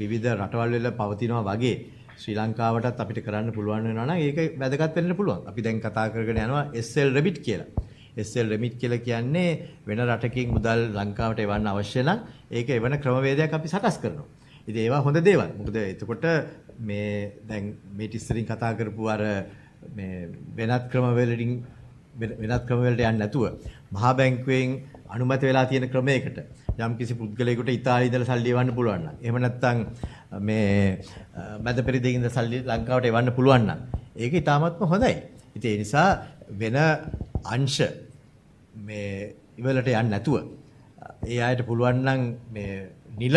Speaker 9: විවිධ රටවල් වල පවතිනවා වගේ ශ්‍රී ලංකාවටත් අපිට කරන්න පුළුවන් වෙනවා නම් ඒක වැදගත් වෙන්න පුළුවන්. අපි දැන් කතා කරගෙන යනවා SL Remit කියලා. SL Remit කියලා කියන්නේ වෙන රටකින් මුදල් ලංකාවට එවන්න අවශ්‍ය නම් ඒක එවන ක්‍රමවේදයක් අපි සකස් කරනවා. ඉතින් ඒවා හොඳ දේවල්. මොකද එතකොට මේ දැන් මේ ඉස්සරින් කතා කරපු අර මේ වෙනත් ක්‍රමවලට යන්නේ නැතුව මහා බැංකුවෙන් අනුමත වෙලා තියෙන ක්‍රමයකට යම් කිසි පුද්ගලයෙකුට ඉතාලියේ ඉඳලා සල්ලි එවන්න පුළුවන් නම් එහෙම නැත්නම් මේ මැද පෙරදිගින් ඉඳලා සල්ලි ලංකාවට එවන්න පුළුවන් නම් ඒක ඉතාමත්ම හොඳයි. ඉතින් ඒ නිසා වෙන අංශ මේ ඉවලට යන්නේ නැතුව ඒ අයට පුළුවන් නම් මේ නිල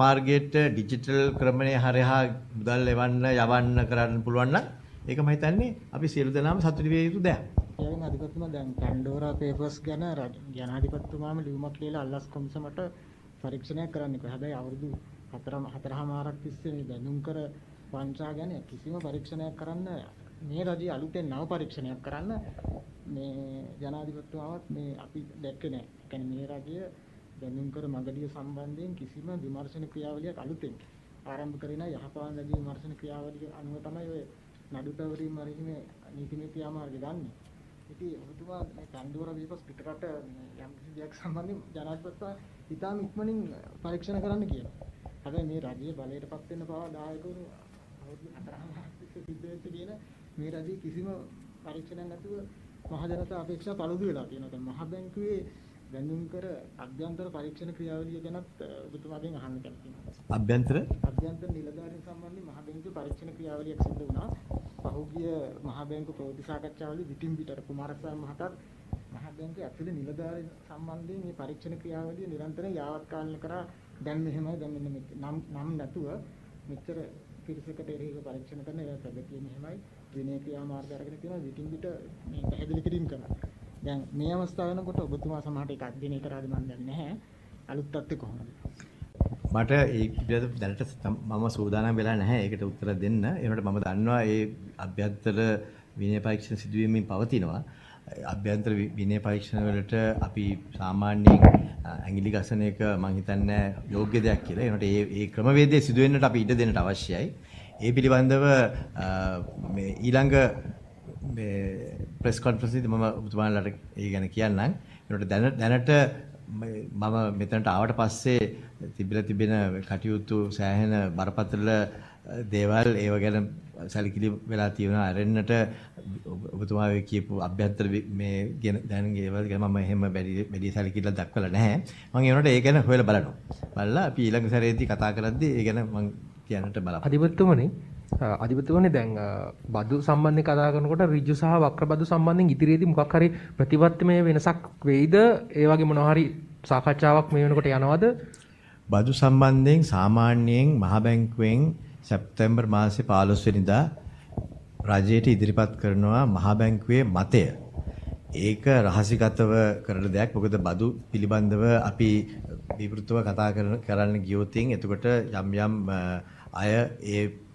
Speaker 9: මාර්ගයට ඩිජිටල් ක්‍රමණය හරහා මුදල් එවන්න යවන්න කරන්න පුළුවන් නම් ඒක මම හිතන්නේ අපි සියලු දෙනාම සතුටු විය යුතු දෙයක්.
Speaker 16: ඒ වගේම අධිපතිතුමා දැන් පැන්ඩෝරා පේපර්ස් ගැන ජනාධිපතිතුමාම ලියුමක් ලියලා අල්ලස් කොමිසමට පරීක්ෂණයක් කරන්න කිව්වා. හැබැයි අවුරුදු 4මාරක් තිස්සේ මේ බැඳුම් කර වංචා ගැන කිසිම පරීක්ෂණයක් කරන්න මේ රජයේ අලුතෙන් නව පරීක්ෂණයක් කරන්න මේ ජනාධිපතිතුමාවත් මේ අපි දැක්කේ නැහැ. ඒ කියන්නේ මේ රජය බැඳුම් කර මගඩිය සම්බන්ධයෙන් කිසිම විමර්ශන ක්‍රියාවලියක් අලුතෙන් ආරම්භ කරේ නැහැ. යහපාලන රජයේ විමර්ශන ක්‍රියාවලිය අනුව තමයි ඔය නඩු පැවරීම මරීමේ නීතිමය ක්‍රියාමාර්ගය ගන්නේ. ඉතින් ඔබතුමා මේ පැන්ඩෝරා පේපර්ස් පිටරට යම් කිසි දෙයක් සම්බන්ධයෙන් ජනාධිපතිතුමා ඉතාම ඉක්මනින් පරීක්ෂණ කරන්න කියනවා. හැබැයි මේ රජයේ බලයටපත් වෙන්න පවා දායකවරු අවුරුදු 4මාරක් තිස්සේ සිද්ධ වෙච්ච කියන මේ රජයේ කිසිම පරීක්ෂණයක් නැතුව මහ ජනතා අපේක්ෂා පළුදු වෙලා තියෙනවා. දැන් මහ බැංකුවේ බැඳුම් කර අභ්‍යන්තර පරීක්ෂණ ක්‍රියාවලිය ගැනත් ඔබතුමාගෙන් අහන්න කැමතියි.
Speaker 9: අභ්‍යන්තර
Speaker 16: නිලධාරීන් සම්බන්ධයෙන් මහ බැංකුවේ පරීක්ෂණ ක්‍රියාවලියක් සිදු වුණා. පහුගිය මහ බැංකු ප්‍රවෘත්ති සාකච්ඡාවලදී විටින් විටර කුමාරස්වාමී මහතාත් මහ බැංකුවේ ඇතුළේ නිලධාරීන් සම්බන්ධයෙන් මේ පරීක්ෂණ ක්‍රියාවලිය නිරන්තරයෙන් යාවත්කාලන කරා. දැන් මෙහෙමයි දැන් මෙන්න නම් නැතුව මෙච්චර පිරිසකට එරෙහිව පරීක්ෂණ කරන ඒවා ප්‍රගතිය මෙහෙමයි විනය ක්‍රියාමාර්ග අරගෙන තියෙනවා. විටින් විට මේ පැහැදිලි කිරීම කරනවා. දැන් මේ අවස්ථාව වෙනකොට ඔබතුමා සමහරට ඒක අධ්‍යයනය කරාද මම දන්නේ නැහැ. අලුත් තත්ත්වය කොහොමද?
Speaker 9: මට ඒ පිළිබඳව දැනට මම සූදානම් වෙලා නැහැ ඒකට උත්තර දෙන්න. ඒකට මම දන්නවා ඒ අභ්‍යන්තර විනය පරීක්ෂණ සිදුවීමෙන් පවතිනවා. අභ්‍යන්තර විනය පරීක්ෂණ වලට අපි සාමාන්‍යයෙන් ඇඟිලි ගසන එක මම හිතන්නේ යෝග්‍ය දෙයක් කියලා. ඒකට ඒ ක්‍රමවේදයේ සිදුවෙන්නට අපි ඉඩ දෙන්නට අවශ්‍යයි. ඒ පිළිබඳව මේ ඊළඟ මේ ප්‍රෙස් කොන්ෆරන්ස් එකේදී මම ඔබතුමාලාට ඒ ගැන කියන්නම්. ඒකට දැනට මම මෙතනට ආවට පස්සේ තිබෙන කටයුතු සෑහෙන බරපතල දේවල් ඒව ගැන සැලකිලි වෙලා තියෙනවා. අරෙන්නට ඔබතුමා කියපු අභ්‍යන්තර මේ දැන් ඒවල් ගැන මම එහෙම වැඩි සැලකිල්ලක් දක්වලා නැහැ. මම ඒ වුණාට ඒ ගැන හොයලා බලනවා. බලලා අපි ඊළඟ සැරේදී කතා කරද්දී ඒ ගැන මම කියන්නට බලනවා.
Speaker 17: අධිපතිතුමනි දැන් බදු සම්බන්ධයෙන් කතා කරනකොට ඍජු සහ වක්‍ර බදු සම්බන්ධයෙන් ඉදිරියේදී මොකක් හරි ප්‍රතිපත්තිමය වෙනසක් වෙයිද? ඒ වගේ මොනවා හරි සාකච්ඡාවක් මේ වෙනකොට යනවද?
Speaker 9: බදු සම්බන්ධයෙන් සාමාන්‍යයෙන් මහ බැංකුවෙන් සැප්තැම්බර් මාසේ 15 වෙනිදා රජයට ඉදිරිපත් කරනවා මහ බැංකුවේ මතය. ඒක රහසිගතව කරන දෙයක්. මොකද බදු පිළිබඳව අපි විවෘතව කතා කරන්න ගියොත් එතකොට යම් අය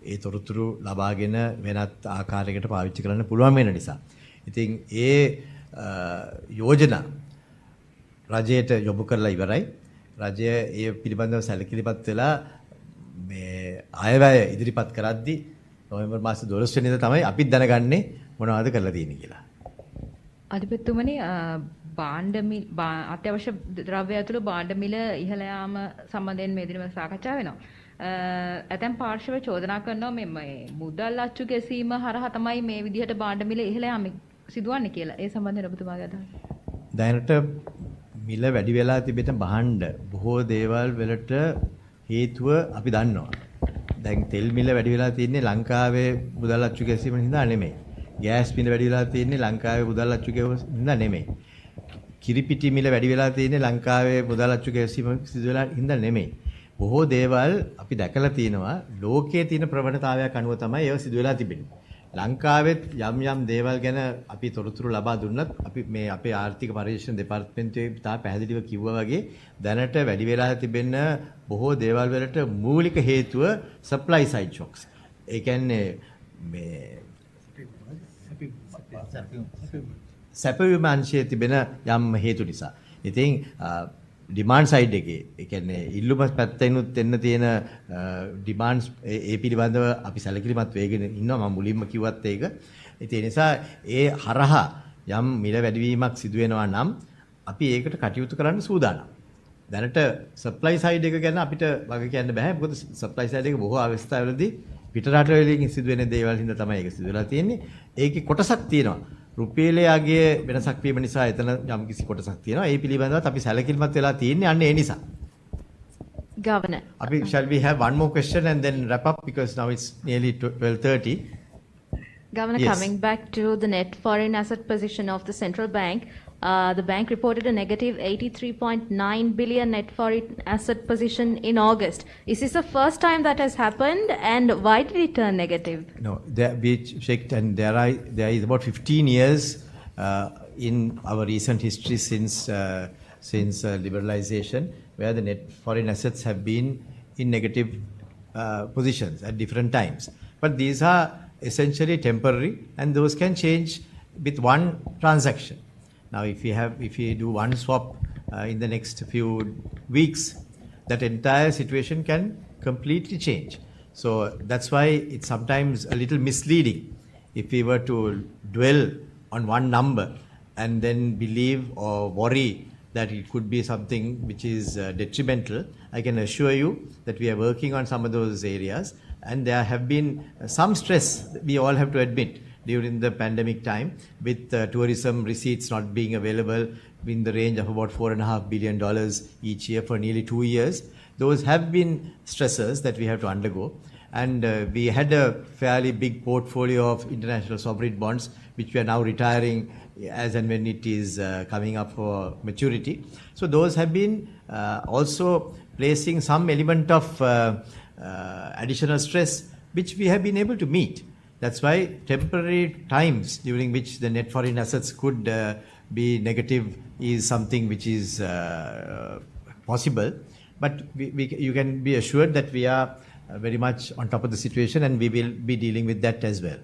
Speaker 9: ඒ තොරතුරු ලබාගෙන වෙනත් ආකාරයකට පාවිච්චි කරන්න පුළුවන් වෙන නිසා. ඉතින් ඒ යෝජනා රජයට යොමු කරලා ඉවරයි. රජය ඒ පිළිබඳව සැලකිලිමත් වෙලා මේ අයවැය ඉදිරිපත් කරද්දී නොවැම්බර් මාසේ 12 වෙනිදා තමයි අපිත් දැනගන්නේ මොනවද කරලා තියෙන්නේ කියලා.
Speaker 13: අධිපතිතුමනි අත්‍යවශ්‍ය ද්‍රව්‍ය ඇතුළු භාණ්ඩ මිල ඉහළ යාම සම්බන්ධයෙන් මේ දිනවල සාකච්ඡා වෙනවා. ඇතැම් පාර්ශව චෝදනා කරනවා මේ මුදල් අච්චු ගැසීම හරහා තමයි මේ විදිහට භාණ්ඩ මිල ඉහළ යාම සිදුවන්නේ කියලා. ඒ සම්බන්ධයෙන් ඔබතුමාගේ අදහස.
Speaker 9: දැනට මිල වැඩි වෙලා තිබෙන භාණ්ඩ බොහෝ දේවල් වලට හේතුව අපි දන්නවා. දැන් තෙල් මිල වැඩි වෙලා තියෙන්නේ ලංකාවේ මුදල් අච්චු ගැසීම නිසා නෙමෙයි. ගෑස් මිල වැඩි වෙලා තියෙන්නේ ලංකාවේ මුදල් අච්චු ගැසීම නිසා නෙමෙයි. කිරිපිටි මිල වැඩි වෙලා තියෙන්නේ ලංකාවේ මුදල් අච්චු ගැසීම සිදු වෙලා හින්දා නෙමෙයි. බොහෝ දේවල් අපි දැකලා තියෙනවා ලෝකයේ තියෙන ප්‍රවණතාවයක් අනුව තමයි ඒව සිදු වෙලා තිබෙන්නේ. ලංකාවෙත් යම් දේවල් ගැන අපි තොරතුරු ලබා දුන්නත් අපි මේ අපේ ආර්ථික පරීක්ෂණ දෙපාර්තමේන්තුවේ තා පැහැදිලිව කිව්වා වගේ දැනට වැඩි වෙලා තිබෙන බොහෝ දේවල් වලට මූලික හේතුව සප්ලයි සයිඩ් ෂොක්ස්. ඒ කියන්නේ මේ සැපයුම අංශයේ තිබෙන යම් හේතු නිසා. ඉතින් ඩිමාන්ඩ් සයිඩ් එකේ ඒ කියන්නේ ඉල්ලුම පැත්තෙනුත් එන්න තියෙන ඩිමාන්ඩ්ස් ඒ පිළිබඳව අපි සැලකිලිමත් වෙගෙන ඉන්නවා. මම මුලින්ම කිව්වත් ඒක. ඒ නිසා ඒ හරහා යම් මිල වැඩිවීමක් සිදු වෙනවා නම් අපි ඒකට කටයුතු කරන්න සූදානම්. දැනට සප්ලයි සයිඩ් එක ගැන අපිට වග කියන්න බෑ. මොකද සප්ලයි සයිඩ් එක බොහෝ අවස්ථාවලදී පිටරට වලින් සිදු වෙන දේවල් හින්දා තමයි ඒක සිදු වෙලා තියෙන්නේ. ඒකේ කොටසක් තියෙනවා. රුපියලේ යගේ වෙනසක් වීම නිසා එතන යම් කිසි කොටසක් තියෙනවා. ඒ පිළිබඳවත් අපි සැලකිලිමත් වෙලා තියෙන්නේ අන්න ඒ නිසා.
Speaker 11: Governor.
Speaker 9: Shall we have one more question and then wrap up because now it's nearly 12:30.
Speaker 11: Governor,
Speaker 9: Yes.
Speaker 11: coming back to the net foreign asset position of the central bank, the bank reported a negative 83.9 billion net foreign asset position in August. Is this the first time that has happened, and why did it turn negative?
Speaker 9: No, we checked, and there is about 15 years in our recent history since liberalization, where the net foreign assets have been in negative positions at different times. But these are essentially temporary, and those can change with one transaction. Now, if we do one swap in the next few weeks, that entire situation can completely change. So that's why it's sometimes a little misleading if we were to dwell on one number and then believe or worry that it could be something which is detrimental. I can assure you that we are working on some of those areas, and there have been some stress, we all have to admit, during the pandemic time, with tourism receipts not being available in the range of about $4.5 billion each year for nearly 2 years. Those have been stressors that we have to undergo. And we had a fairly big portfolio of international sovereign bonds, which we are now retiring as and when it is coming up for maturity. So those have been also placing some element of additional stress, which we have been able to meet. That's why temporary times during which the net foreign assets could be negative is something which is possible. But you can be assured that we are very much on top of the situation, and we will be dealing with that as well.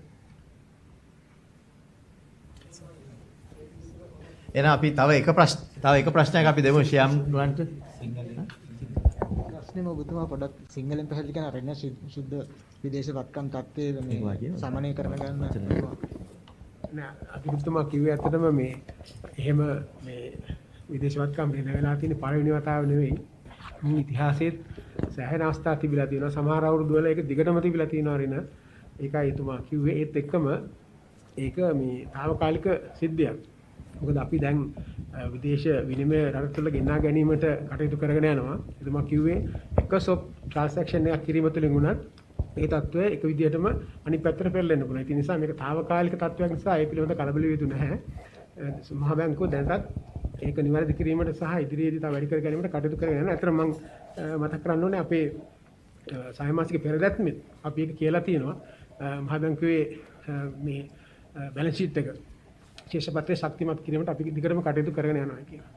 Speaker 9: එහෙනම් අපි තව එක ප්‍රශ්නයක් අපි දෙමු ශ්‍යාම් නුවන්ට.
Speaker 16: ප්‍රශ්නේ ඔබතුමා පොඩක් සිංහලෙන් පැහැදිලි කරන රෙන්න සුද්ධ විදේශ වත්කම් තත්ත්වයේ මේ සමනය කරන ගන්න
Speaker 14: නෑ අතිපුතුමා කිව්වේ ඇත්තටම මේ එහෙම මේ විදේශ වත්කම් වෙන වෙලා තියෙන පළවෙනි වතාව නෙවෙයි. මේ ඉතිහාසයේ සෑහෙන අවස්ථා තිබිලා තියෙනවා. සමහර අවුරුදු වල ඒක දිගටම තිබිලා තියෙනවා රෙන. ඒකයි එතුමා කිව්වේ. ඒත් එක්කම ඒක මේ తాවකාලික සිද්ධියක්. මොකද අපි දැන් විදේශ විනිමය රට තුළ ගෙනා ගැනීමට කටයුතු කරගෙන යනවා. එතුමා කිව්වේ එක සොප් ට්‍රාන්සැක්ෂන් එකක් කිරීම තුළින් උනත් ඒ තත්ත්වය එක විදිහටම අනිත් පැත්තට පෙරලෙන්න පුළුවන්. ඒ නිසා මේක తాවකාලික තත්ත්වයක් නිසා ඒ පිළිබඳ කලබල විය යුතු නැහැ. මහ බැංකුව දැනටත් ඒක නිවැරදි කිරීමට සහ ඉදිරියේදී තව වැඩි කර ගැනීමට කටයුතු කරගෙන යනවා. අතන මම මතක් කරන්න ඕනේ අපේ සායමාසික පෙරදැත්මෙත් අපි ඒක කියලා තියෙනවා. මහ බැංකුවේ මේ බැලන්ස් ෂීට් එක ශේෂපත්‍රය ශක්තිමත් කිරීමට අපි දිගටම කටයුතු කරගෙන යනවා කියලා.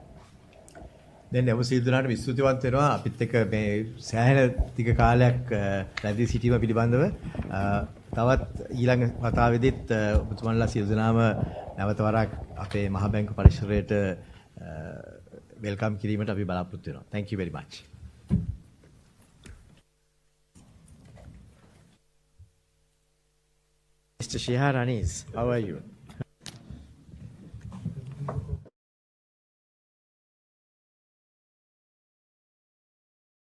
Speaker 9: දැන් ඔබ සියලුනාට විශ්ෘතිවත් වෙනවා අපිත් එක්ක මේ සෑහෙන ටික කාලයක් රැඳී සිටීම පිළිබඳව. තවත් ඊළඟ වතාවේදීත් ඔබතුමන්ලා සියලු දෙනාම නැවත වරක් අපේ මහ බැංකු පරිසරයට
Speaker 18: වෙල්කම් කිරීමට අපි බලාපොරොත්තු වෙනවා. Thank you very much. Mr. Shihar Anis, how are you?